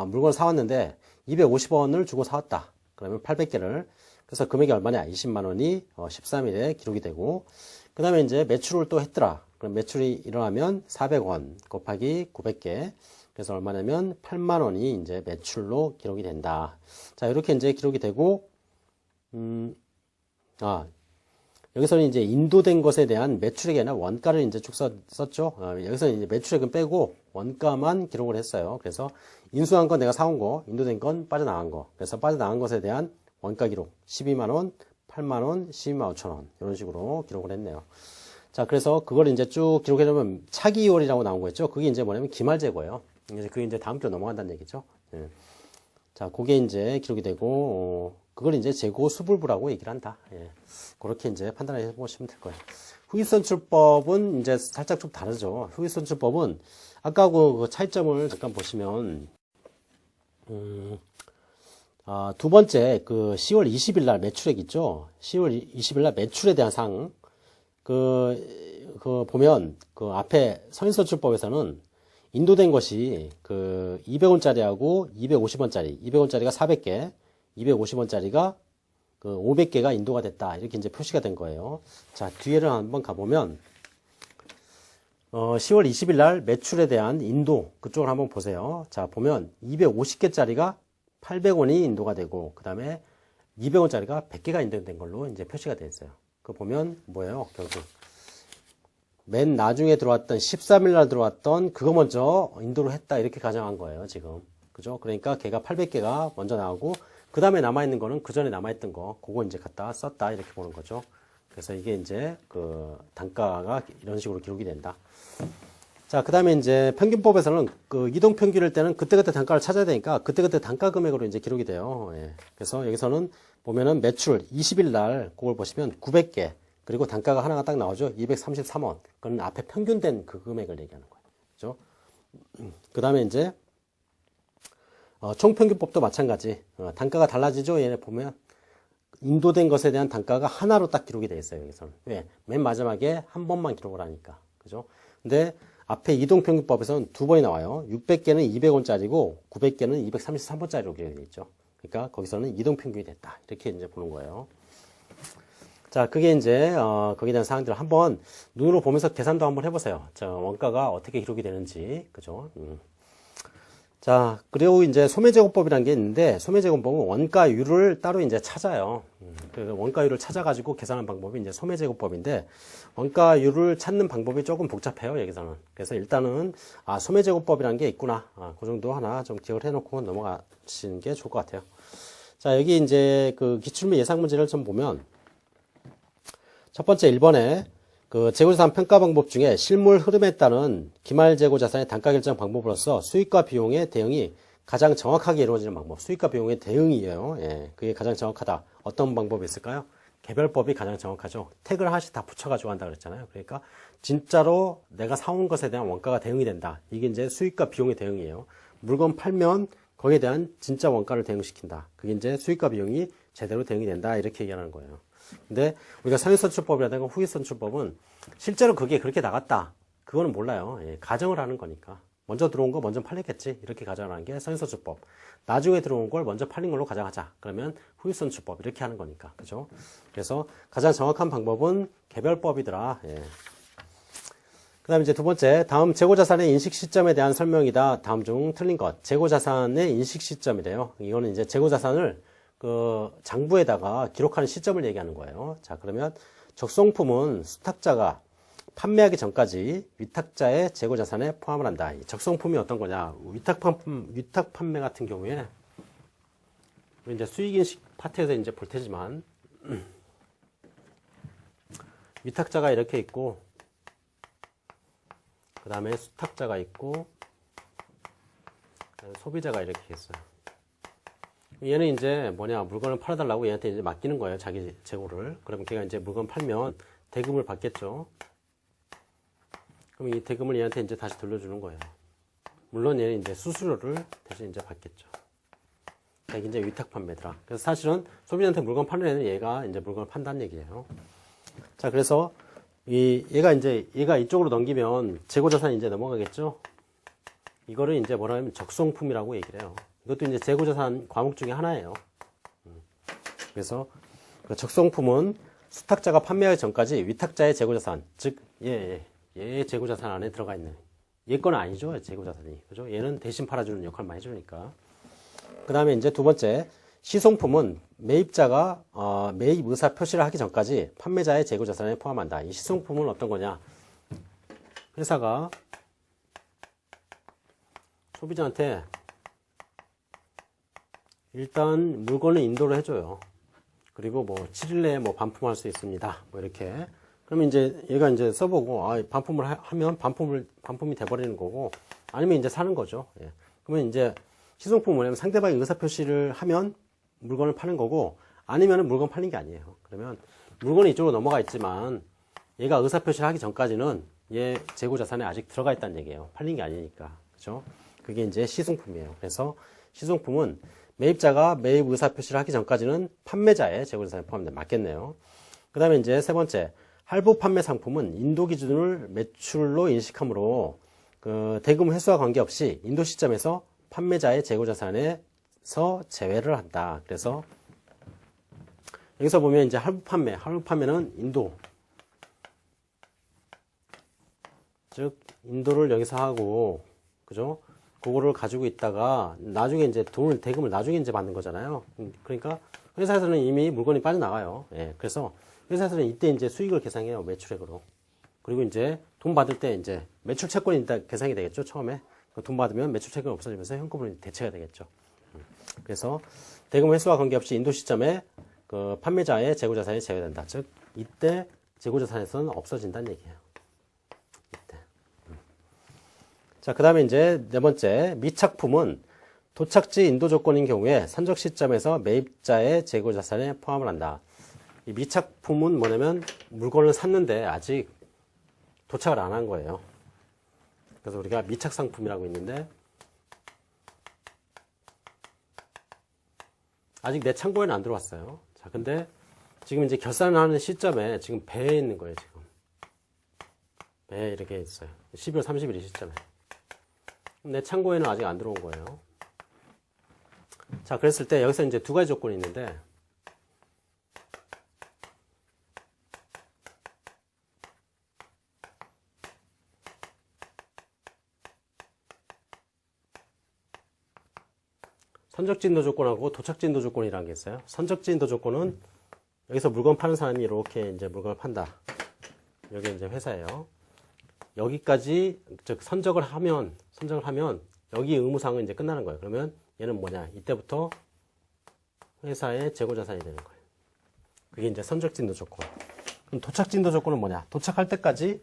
물건을 사왔는데 250원을 주고 사왔다. 그러면 800개를. 그래서 금액이 얼마냐? 20만원이 13일에 기록이 되고, 그 다음에 이제 매출을 또 했더라. 그럼 매출이 일어나면 400원 곱하기 900개. 그래서 얼마냐면 8만원이 이제 매출로 기록이 된다. 자, 이렇게 이제 기록이 되고, 여기서는 이제 인도된 것에 대한 매출액이 아니라 원가를 이제 쭉 썼죠. 여기서는 이제 매출액은 빼고 원가만 기록을 했어요. 그래서 인수한 건 내가 사온 거, 인도된 건 빠져나간 거. 그래서 빠져나간 것에 대한 원가 기록 12만원, 8만원, 12만 5천원 이런 식으로 기록을 했네요. 자, 그래서 그걸 이제 쭉 기록해놓으면 차기 2월이라고 나온 거였죠. 그게 이제 뭐냐면 기말 재고예요. 그게 이제 다음 주로 넘어간다는 얘기죠. 예. 자, 그게 이제 기록이 되고, 그걸 이제 재고 수불부라고 얘기를 한다. 예. 그렇게 이제 판단해 보시면 될 거예요. 후익선출법은 이제 살짝 좀 다르죠. 후익선출법은 아까 그 차이점을 잠깐 보시면, 두 번째 그 10월 20일 날 매출액 있죠. 10월 20일 날 매출에 대한 사항. 그 보면 그 앞에 선익선출법에서는 인도된 것이 그 200원짜리하고 250원짜리, 200원짜리가 400개, 250원짜리가 그 500개가 인도가 됐다. 이렇게 이제 표시가 된 거예요. 자, 뒤에를 한번 가보면, 10월 20일 날 매출에 대한 인도, 그쪽을 한번 보세요. 자, 보면 250개짜리가 800원이 인도가 되고, 그 다음에 200원짜리가 100개가 인도된 걸로 이제 표시가 되어 있어요. 그거 보면 뭐예요? 결국. 맨 나중에 들어왔던 13일 날 들어왔던 그거 먼저 인도를 했다. 이렇게 가정한 거예요, 지금. 그죠? 그러니까 걔가 800개가 먼저 나오고, 그 다음에 남아있는 거는 그 전에 남아있던 거, 그거 이제 갖다 썼다. 이렇게 보는 거죠. 그래서 이게 이제 그 단가가 이런 식으로 기록이 된다. 자, 그 다음에 이제 평균법에서는 그 이동평균일 때는 그때그때 단가를 찾아야 되니까 그때그때 단가 금액으로 이제 기록이 돼요. 예. 그래서 여기서는 보면은 매출 20일 날 그걸 보시면 900개. 그리고 단가가 하나가 딱 나오죠. 233원. 그건 앞에 평균된 그 금액을 얘기하는 거예요. 그죠? 그 다음에 이제, 총평균법도 마찬가지. 단가가 달라지죠. 얘네 보면. 인도된 것에 대한 단가가 하나로 딱 기록이 되어 있어요. 여기서는. 왜? 맨 마지막에 한 번만 기록을 하니까. 그죠? 근데 앞에 이동평균법에서는 두 번이 나와요. 600개는 200원짜리고 900개는 233원짜리로 기록이 되어 있죠. 그러니까 거기서는 이동평균이 됐다. 이렇게 이제 보는 거예요. 자, 그게 이제, 거기에 대한 사항들을 한번 눈으로 보면서 계산도 한번 해보세요. 자, 원가가 어떻게 기록이 되는지. 그죠? 자, 그리고 이제 소매제곱법이라는 게 있는데, 소매제곱법은 원가율을 따로 이제 찾아요. 그 원가율을 찾아가지고 계산하는 방법이 이제 소매제곱법인데, 원가율을 찾는 방법이 조금 복잡해요, 여기서는. 그래서 일단은, 소매제곱법이라는 게 있구나. 그 정도 하나 좀 기억을 해놓고 넘어가시는 게 좋을 것 같아요. 자, 여기 이제 그 기출문 예상 문제를 좀 보면, 첫 번째 1번에 그 재고자산 평가 방법 중에 실물 흐름에 따른 기말 재고자산의 단가 결정 방법으로서 수익과 비용의 대응이 가장 정확하게 이루어지는 방법. 수익과 비용의 대응이에요. 예, 그게 가장 정확하다. 어떤 방법이 있을까요? 개별법이 가장 정확하죠. 택을 하나씩 다 붙여가지고 한다 그랬잖아요. 그러니까 진짜로 내가 사온 것에 대한 원가가 대응이 된다. 이게 이제 수익과 비용의 대응이에요. 물건 팔면 거기에 대한 진짜 원가를 대응시킨다. 그게 이제 수익과 비용이 제대로 대응이 된다. 이렇게 얘기하는 거예요. 근데 우리가 상위선출법이라든가 후위선출법은 실제로 그게 그렇게 나갔다. 그거는 몰라요. 예, 가정을 하는 거니까. 먼저 들어온 거 먼저 팔렸겠지. 이렇게 가정하는 게 상위선출법. 나중에 들어온 걸 먼저 팔린 걸로 가정하자. 그러면 후위선출법. 이렇게 하는 거니까. 그죠? 그래서 가장 정확한 방법은 개별법이더라. 예. 그 다음에 이제 두 번째, 다음 재고자산의 인식 시점에 대한 설명이다. 다음 중 틀린 것. 재고자산의 인식 시점이래요. 이거는 이제 재고자산을 그 장부에다가 기록하는 시점을 얘기하는 거예요. 자, 그러면 적성품은 수탁자가 판매하기 전까지 위탁자의 재고자산에 포함을 한다. 이 적성품이 어떤 거냐? 위탁 판매 같은 경우에 이제 수익인식 파트에서 이제 볼 테지만 위탁자가 이렇게 있고 그 다음에 수탁자가 있고 소비자가 이렇게 있어요. 얘는 이제 뭐냐, 물건을 팔아달라고 얘한테 이제 맡기는 거예요. 자기 재고를. 그러면 걔가 이제 물건 팔면 대금을 받겠죠. 그럼 이 대금을 얘한테 이제 다시 돌려주는 거예요. 물론 얘는 이제 수수료를 대신 이제 받겠죠. 이게 이제 위탁 판매더라. 그래서 사실은 소비자한테 물건 파는 애는 얘가 이제 물건을 판다는 얘기예요. 자, 그래서 얘가 이쪽으로 넘기면 재고자산이 이제 넘어가겠죠. 이거를 이제 뭐라 하면 적성품이라고 얘기를 해요. 이것도 이제 재고자산 과목 중에 하나예요. 그래서 그 적성품은 수탁자가 판매하기 전까지 위탁자의 재고자산, 즉 얘의 재고자산 안에 들어가 있는, 얘 건 아니죠, 재고자산이. 그죠? 얘는 대신 팔아주는 역할만 해주니까. 그 다음에 이제 두 번째, 시송품은 매입자가 매입 의사 표시를 하기 전까지 판매자의 재고자산에 포함한다. 이 시송품은 어떤 거냐? 회사가 소비자한테 일단 물건을 인도를 해줘요. 그리고 뭐 7일 내에 뭐 반품할 수 있습니다. 뭐 이렇게. 그러면 이제 얘가 이제 써보고 반품을 하면 반품이 돼버리는 거고, 아니면 이제 사는 거죠. 예. 그러면 이제 시송품은 뭐냐면 상대방이 의사 표시를 하면 물건을 파는 거고, 아니면은 물건 팔린 게 아니에요. 그러면 물건이 이쪽으로 넘어가 있지만 얘가 의사 표시를 하기 전까지는 얘 재고 자산에 아직 들어가 있다는 얘기예요. 팔린 게 아니니까. 그죠? 그게 이제 시송품이에요. 그래서 시송품은 매입자가 매입 의사 표시를 하기 전까지는 판매자의 재고자산에 포함된다. 맞겠네요. 그 다음에 이제 세 번째, 할부 판매 상품은 인도 기준을 매출로 인식하므로 그 대금 회수와 관계없이 인도 시점에서 판매자의 재고자산에서 제외를 한다. 그래서 여기서 보면 이제 할부 판매는 인도, 즉 인도를 여기서 하고, 그죠? 그거를 가지고 있다가 나중에 이제 대금을 나중에 이제 받는 거잖아요. 그러니까 회사에서는 이미 물건이 빠져나가요. 예, 그래서 회사에서는 이때 이제 수익을 계산해요. 매출액으로. 그리고 이제 돈 받을 때 이제 매출 채권이 일단 계산이 되겠죠. 처음에 돈 받으면 매출 채권이 없어지면서 현금으로 대체가 되겠죠. 그래서 대금 회수와 관계없이 인도 시점에 그 판매자의 재고자산이 제외된다. 즉 이때 재고자산에서는 없어진다는 얘기예요. 이때. 자, 그 다음에 이제 네 번째, 미착품은 도착지 인도 조건인 경우에 선적 시점에서 매입자의 재고자산에 포함을 한다. 이 미착품은 뭐냐면 물건을 샀는데 아직 도착을 안 한 거예요. 그래서 우리가 미착상품이라고 있는데 아직 내 창고에는 안 들어왔어요. 자, 근데 지금 이제 결산을 하는 시점에 지금 배에 있는 거예요, 지금. 배에 이렇게 있어요. 12월 30일 시점에. 내 창고에는 아직 안 들어온 거예요. 자, 그랬을 때 여기서 이제 두 가지 조건이 있는데 선적지 인도 조건하고 도착지 인도 조건이라는 게 있어요. 선적지 인도 조건은 여기서 물건 파는 사람이 이렇게 이제 물건을 판다. 여기 이제 회사예요. 여기까지 즉 선적을 하면 여기 의무사항은 이제 끝나는 거예요. 그러면 얘는 뭐냐? 이때부터 회사의 재고자산이 되는 거예요. 그게 이제 선적지 인도 조건. 그럼 도착지 인도 조건은 뭐냐? 도착할 때까지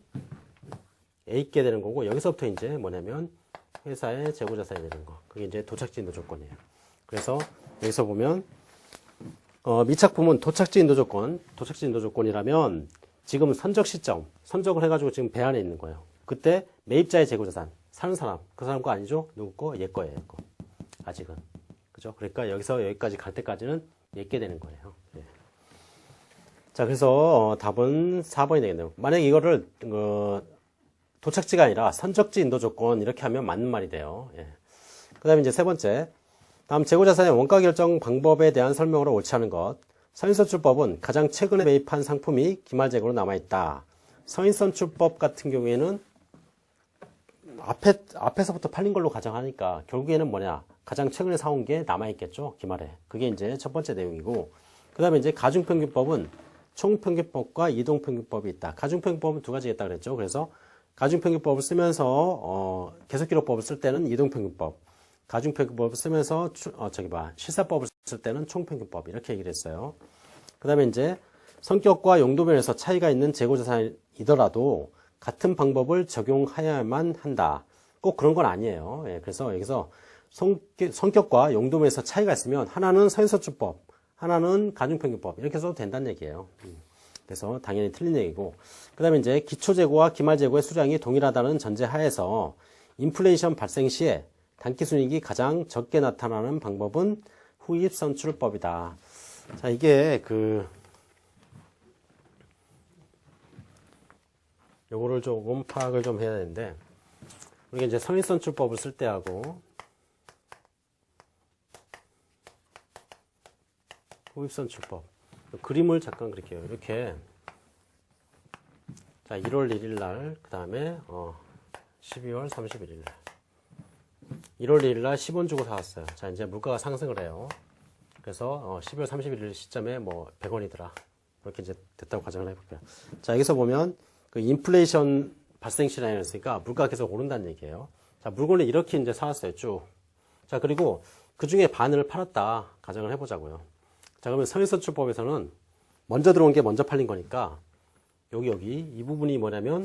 애 있게 되는 거고 여기서부터 이제 뭐냐면 회사의 재고자산이 되는 거. 그게 이제 도착지 인도 조건이에요. 그래서 여기서 보면 미착품은 도착지 인도 조건이라면 지금 선적 시점, 선적을 해가지고 지금 배 안에 있는 거예요. 그때 매입자의 재고자산, 사는 사람, 그 사람 거 아니죠? 누구 거? 얘 거예요, 얘 거. 아직은. 그죠? 그러니까 여기서 여기까지 갈 때까지는 얘게 되는 거예요. 네. 자, 그래서 답은 4번이 되겠네요. 만약에 이거를 도착지가 아니라 선적지 인도 조건 이렇게 하면 맞는 말이 돼요. 예. 그 다음에 이제 세 번째, 다음 재고자산의 원가 결정 방법에 대한 설명으로 옳지 않은 것. 서인선출법은 가장 최근에 매입한 상품이 기말재고로 남아있다. 서인선출법 같은 경우에는 앞에서부터 팔린 걸로 가정하니까 결국에는 뭐냐, 가장 최근에 사온 게 남아있겠죠, 기말에. 그게 이제 첫 번째 내용이고, 그 다음에 이제 가중평균법은 총평균법과 이동평균법이 있다. 가중평균법은 두 가지가 있다 그랬죠. 그래서 가중평균법을 쓰면서 계속기록법을 쓸 때는 이동평균법, 가중평균법을 쓰면서 실사법을 쓸 때는 총평균법 이렇게 얘기를 했어요. 그 다음에 이제 성격과 용도면에서 차이가 있는 재고자산이더라도 같은 방법을 적용해야만 한다. 꼭 그런 건 아니에요. 예, 그래서 여기서 성격과 용도면에서 차이가 있으면 하나는 서인선출법, 하나는 가중평균법 이렇게 써도 된다는 얘기예요. 그래서 당연히 틀린 얘기고, 그 다음에 이제 기초재고와 기말재고의 수량이 동일하다는 전제하에서 인플레이션 발생 시에 단기순이익이 가장 적게 나타나는 방법은 후입선출법이다. 자, 이게 요거를 조금 파악을 좀 해야 되는데, 우리가 이제 선입선출법을 쓸 때하고 후입선출법 그림을 잠깐 그릴게요. 이렇게 자 1월 1일 날, 그 다음에 12월 31일 날, 1월 1일 날 10원 주고 사왔어요. 자, 이제 물가가 상승을 해요. 그래서 12월 31일 시점에 뭐 100원이더라. 이렇게 이제 됐다고 가정을 해볼게요. 자, 여기서 보면 그 인플레이션 발생 시나리오였으니까 물가가 계속 오른다는 얘기예요. 자, 물건을 이렇게 이제 사왔어요, 쭉. 자, 그리고 그 중에 반을 팔았다 가정을 해보자고요. 자, 그러면 서인선출법에서는 먼저 들어온 게 먼저 팔린 거니까 여기 이 부분이 뭐냐면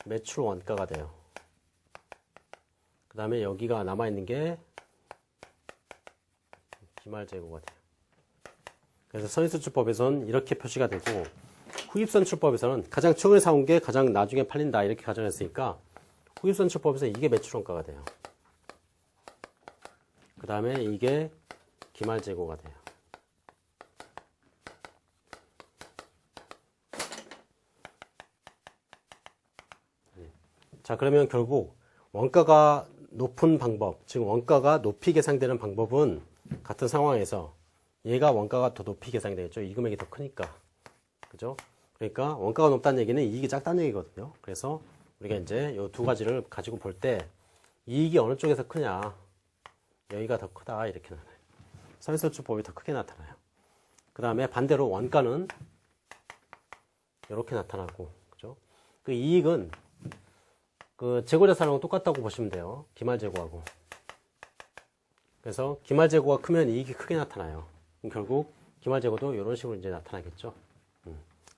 매출 원가가 돼요. 그 다음에 여기가 남아있는 게 기말재고가 돼요. 그래서 서인선출법에서는 이렇게 표시가 되고, 후입선출법에서는 가장 최근에 사온 게 가장 나중에 팔린다 이렇게 가정했으니까 후입선출법에서 이게 매출원가가 돼요. 그 다음에 이게 기말재고가 돼요. 자, 그러면 결국 원가가 높은 방법, 즉 원가가 높이 계산되는 방법은 같은 상황에서 얘가 원가가 더 높이 계산이 되겠죠. 이 금액이 더 크니까. 그죠? 그러니까 원가가 높다는 얘기는 이익이 작다는 얘기거든요. 그래서 우리가 이제 이 두 가지를 가지고 볼 때 이익이 어느 쪽에서 크냐, 여기가 더 크다 이렇게 나타나요. 선행선출법이 더 크게 나타나요. 그 다음에 반대로 원가는 이렇게 나타나고, 그죠? 그 이익은 그 재고자산하고 똑같다고 보시면 돼요. 기말재고하고. 그래서 기말재고가 크면 이익이 크게 나타나요. 그럼 결국 기말재고도 이런 식으로 이제 나타나겠죠.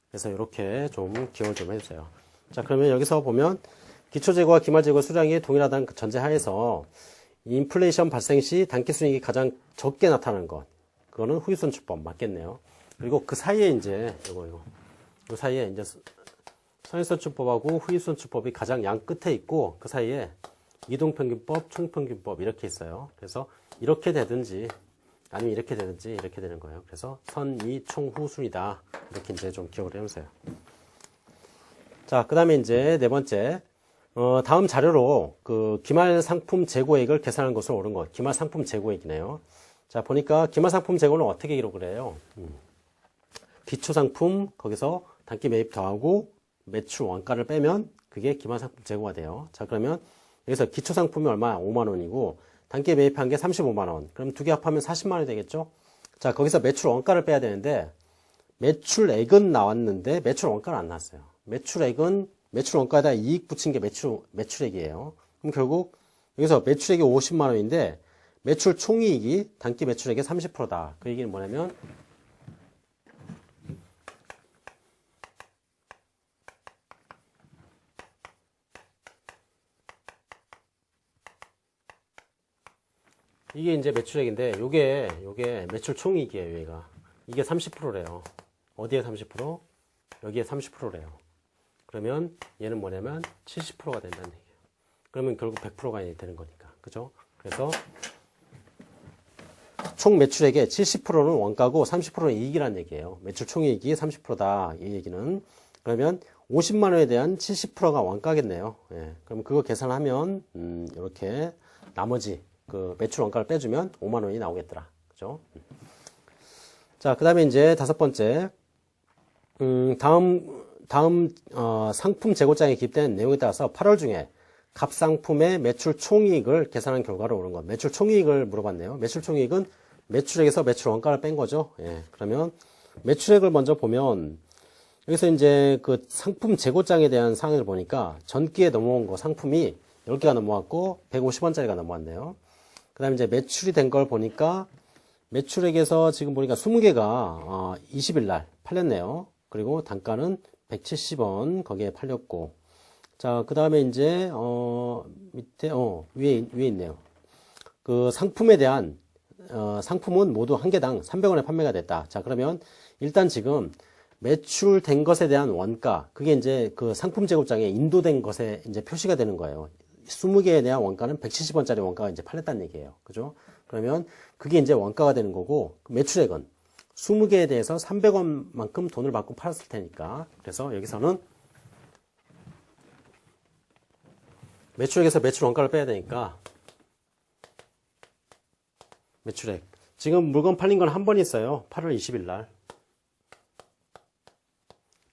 그래서 이렇게 좀 기억을 좀 해주세요. 자, 그러면 여기서 보면 기초재고와 기말재고 수량이 동일하다는 그 전제하에서 인플레이션 발생 시 단기순이익이 가장 적게 나타나는 것, 그거는 후입선출법 맞겠네요. 그리고 그 사이에 이제 그 사이에 이제 선행선출법하고 후입선출법이 가장 양 끝에 있고 그 사이에 이동평균법, 총평균법 이렇게 있어요. 그래서 이렇게 되든지 아니면 이렇게 되든지 이렇게 되는 거예요. 그래서 선, 이, 총, 후 순이다. 이렇게 이제 좀 기억을 해보세요. 자, 그 다음에 이제 네 번째. 다음 자료로 그 기말 상품 재고액을 계산하는 것으로 옳은 것. 기말 상품 재고액이네요. 자, 보니까 기말 상품 재고는 어떻게 기록을 해요? 기초 상품, 거기서 단기 매입 더하고 매출 원가를 빼면 그게 기말 상품 재고가 돼요. 자, 그러면 여기서 기초 상품이 얼마? 5만 원이고 단기에 매입한 게 35만 원. 그럼 두 개 합하면 40만 원이 되겠죠? 자, 거기서 매출 원가를 빼야 되는데 매출액은 나왔는데 매출 원가는 안 나왔어요. 매출액은 매출 원가에다 이익 붙인 게 매출액이에요. 그럼 결국 여기서 매출액이 50만 원인데 매출 총이익이 단기 매출액의 30%다. 그 얘기는 뭐냐면 이게 이제 매출액인데 요게 매출 총이익이에요. 얘가 이게 30%래요. 어디에 30%? 여기에 30%래요. 그러면 얘는 뭐냐면 70%가 된다는 얘기예요. 그러면 결국 100%가 되는 거니까. 그죠? 그래서 총 매출액의 70%는 원가고 30%는 이익이라는 얘기예요. 매출 총이익이 30%다. 이 얘기는. 그러면 50만 원에 대한 70%가 원가겠네요. 예. 그럼 그거 계산하면 이렇게 나머지 그 매출 원가를 빼주면 5만 원이 나오겠더라. 그죠? 자, 그 다음에 이제 다섯 번째. 다음 상품 재고장에 기입된 내용에 따라서 8월 중에 갑 상품의 매출 총이익을 계산한 결과를 옳은 것. 매출 총이익을 물어봤네요. 매출 총이익은 매출액에서 매출 원가를 뺀 거죠. 예. 그러면 매출액을 먼저 보면 여기서 이제 그 상품 재고장에 대한 사항을 보니까 전기에 넘어온 거 상품이 10개가 넘어왔고 150원짜리가 넘어왔네요. 그 다음에 이제 매출이 된 걸 보니까 매출액에서 지금 보니까 20개가 20일 날 팔렸네요. 그리고 단가는 170원 거기에 팔렸고. 자, 그 다음에 이제 밑에 위에 있네요. 그 상품에 대한 상품은 모두 한 개당 300원에 판매가 됐다. 자, 그러면 일단 지금 매출된 것에 대한 원가, 그게 이제 그 상품 재고장에 인도된 것에 이제 표시가 되는 거예요. 20개에 대한 원가는 170원짜리 원가가 이제 팔렸다는 얘기예요. 그죠? 그러면 그게 이제 원가가 되는 거고, 매출액은 20개에 대해서 300원만큼 돈을 받고 팔았을 테니까. 그래서 여기서는 매출액에서 매출 원가를 빼야 되니까 매출액. 지금 물건 팔린 건 한 번 있어요. 8월 20일 날.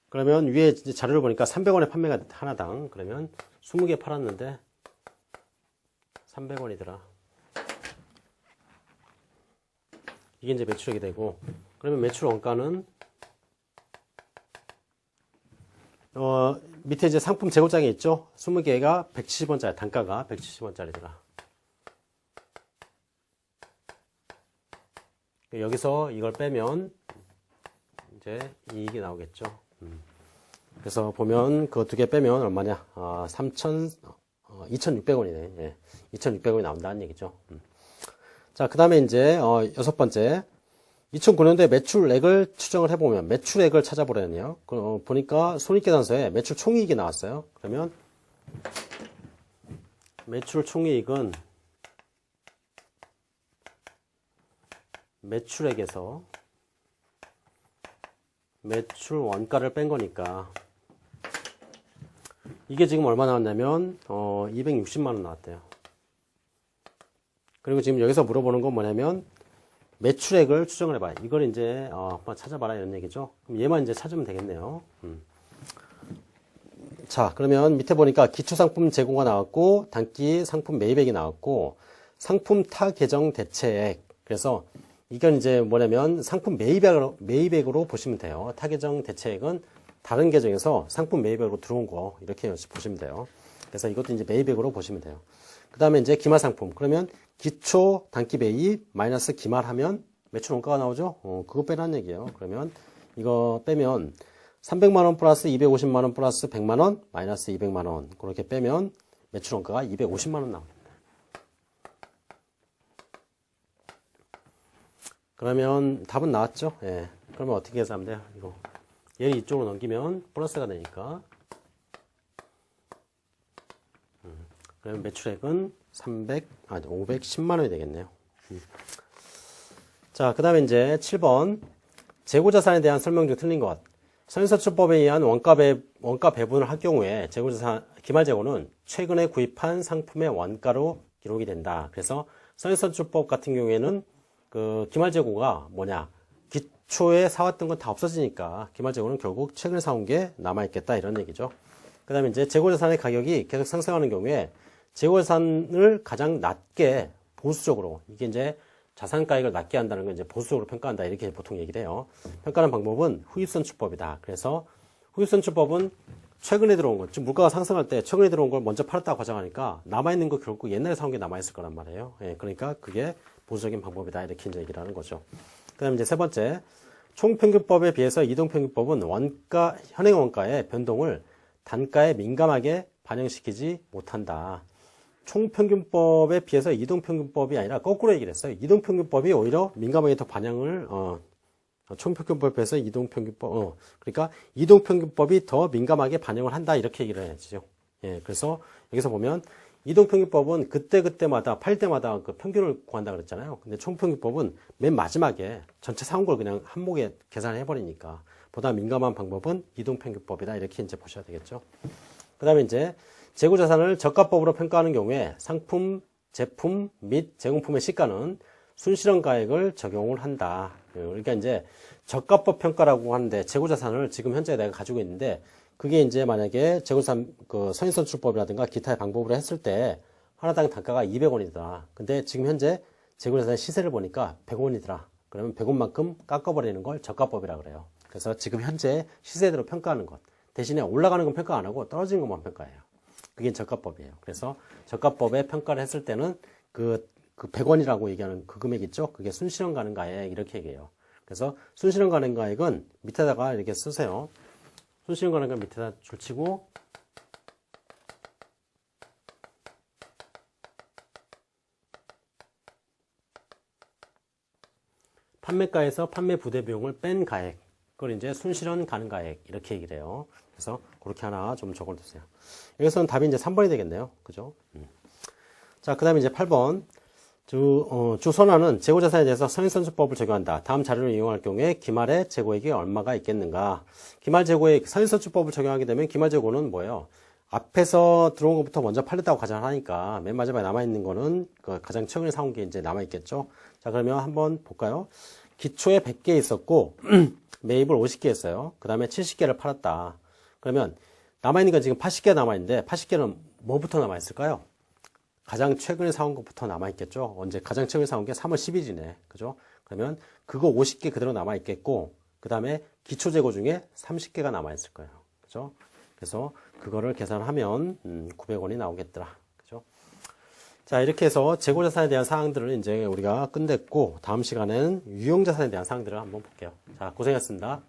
그러면 위에 이제 자료를 보니까 300원에 판매가 하나당. 그러면 20개 팔았는데 300원이더라. 이게 이제 매출액이 되고, 그러면 매출 원가는 밑에 이제 상품 재고장에 있죠. 20개가 170원짜리, 단가가 170원짜리더라. 여기서 이걸 빼면 이제 이익이 나오겠죠. 그래서 보면 그 두 개 빼면 얼마냐? 2,600원이네. 예. 2,600원이 나온다는 얘기죠. 자, 그 다음에 이제 여섯 번째. 2009년도에 매출액을 추정을 해보면 매출액을 찾아보려네요. 보니까 손익계산서에 매출 총이익이 나왔어요. 그러면 매출 총이익은 매출액에서 매출 원가를 뺀 거니까 이게 지금 얼마 나왔냐면 260만 원 나왔대요. 그리고 지금 여기서 물어보는 건 뭐냐면 매출액을 추정을 해봐. 이걸 이제 한번 찾아봐라 이런 얘기죠. 그럼 얘만 이제 찾으면 되겠네요. 자, 그러면 밑에 보니까 기초상품 제공가 나왔고 단기 상품 매입액이 나왔고 상품 타 계정 대체액. 그래서 이건 이제 뭐냐면 상품 매입액으로 보시면 돼요. 타 계정 대체액은 다른 계정에서 상품 매입액으로 들어온 거 이렇게 보시면 돼요. 그래서 이것도 이제 매입액으로 보시면 돼요. 그 다음에 이제 기말 상품. 그러면 기초 단기 매입 마이너스 기말하면 매출 원가가 나오죠. 그거 빼라는 얘기예요. 그러면 이거 빼면 300만 원 플러스 250만 원 플러스 100만 원 마이너스 200만 원 그렇게 빼면 매출 원가가 250만 원 나옵니다. 그러면 답은 나왔죠? 예. 그러면 어떻게 계산하면 돼요? 이거 얘를 이쪽으로 넘기면 플러스가 되니까 그러면 매출액은 510만 원이 되겠네요. 자, 그 다음에 이제 7번 재고자산에 대한 설명 중 틀린 것. 선인선출법에 의한 원가 배분을 할 경우에 재고자산 기말재고는 최근에 구입한 상품의 원가로 기록이 된다. 그래서 선인선출법 같은 경우에는 그 기말재고가 뭐냐 기초에 사왔던 건 다 없어지니까 기말재고는 결국 최근에 사온 게 남아있겠다 이런 얘기죠. 그 다음에 이제 재고자산의 가격이 계속 상승하는 경우에 재고자산을 가장 낮게 보수적으로 이게 이제 자산가액을 낮게 한다는 건 이제 보수적으로 평가한다 이렇게 보통 얘기를 해요. 평가하는 방법은 후입선출법이다. 그래서 후입선출법은 최근에 들어온 것, 즉 물가가 상승할 때 최근에 들어온 걸 먼저 팔았다고 가정하니까 남아있는 거 결국 옛날에 사온 게 남아있을 거란 말이에요. 예, 그러니까 그게 보수적인 방법이다 이렇게 이제 얘기를 하는 거죠. 그 다음에 이제 세 번째, 총평균법에 비해서 이동평균법은 현행 원가의 변동을 단가에 민감하게 반영시키지 못한다. 총평균법에 비해서 이동평균법이 아니라 거꾸로 얘기를 했어요. 이동평균법이 오히려 민감하게 더 반영을 총평균법에 비해서 이동평균법 그러니까 이동평균법이 더 민감하게 반영을 한다 이렇게 얘기를 해야죠. 예, 그래서 여기서 보면 이동평균법은 그때마다 팔 때마다 그 평균을 구한다 그랬잖아요. 근데 총평균법은 맨 마지막에 전체 사온 걸 그냥 한목에 계산을 해버리니까 보다 민감한 방법은 이동평균법이다 이렇게 이제 보셔야 되겠죠. 그 다음에 이제 재고자산을 저가법으로 평가하는 경우에 상품, 제품 및 제공품의 시가는 순실현가액을 적용을 한다. 그러니까 이제 저가법 평가라고 하는데 재고자산을 지금 현재 내가 가지고 있는데 그게 이제 만약에 재고자산 그 선인선출법이라든가 기타의 방법으로 했을 때 하나당 단가가 200원이더라. 근데 지금 현재 재고자산의 시세를 보니까 100원이더라. 그러면 100원만큼 깎아버리는 걸 저가법이라 그래요. 그래서 지금 현재 시세대로 평가하는 것. 대신에 올라가는 건 평가 안 하고 떨어지는 것만 평가해요. 그게 저가법이에요. 그래서 저가법에 평가를 했을 때는 그 100원이라고 얘기하는 그 금액 있죠? 그게 순실현 가능가액 이렇게 얘기해요. 그래서 순실현 가능가액은 밑에다가 이렇게 쓰세요. 순실현 가능가액 밑에다 줄치고 판매가에서 판매 부대 비용을 뺀 가액 그걸 이제 순실현 가능가액 이렇게 얘기를 해요. 그래서 그렇게 하나 좀 적어두세요. 여기서는 답이 이제 3번이 되겠네요. 그죠? 자, 그 다음에 이제 8번. 주선화는 재고자산에 대해서 선인선출법을 적용한다. 다음 자료를 이용할 경우에 기말의 재고액이 얼마가 있겠는가? 기말 재고액, 선인선출법을 적용하게 되면 기말 재고는 뭐예요? 앞에서 들어온 것부터 먼저 팔렸다고 가정하니까 맨 마지막에 남아있는 거는 그 가장 최근에 사온 게 이제 남아있겠죠? 자, 그러면 한번 볼까요? 기초에 100개 있었고, 매입을 50개 했어요. 그 다음에 70개를 팔았다. 그러면 남아있는 건 지금 80개 남아있는데 80개는 뭐부터 남아있을까요? 가장 최근에 사온 것부터 남아있겠죠. 언제 가장 최근에 사온 게 3월 10일이네. 그죠? 그러면 그거 50개 그대로 남아있겠고 그 다음에 기초재고 중에 30개가 남아있을 거예요. 그죠? 그래서 그거를 계산하면 900원이 나오겠더라. 그죠? 자, 이렇게 해서 재고자산에 대한 사항들을 이제 우리가 끝냈고 다음 시간에는 유용자산에 대한 사항들을 한번 볼게요. 자, 고생했습니다.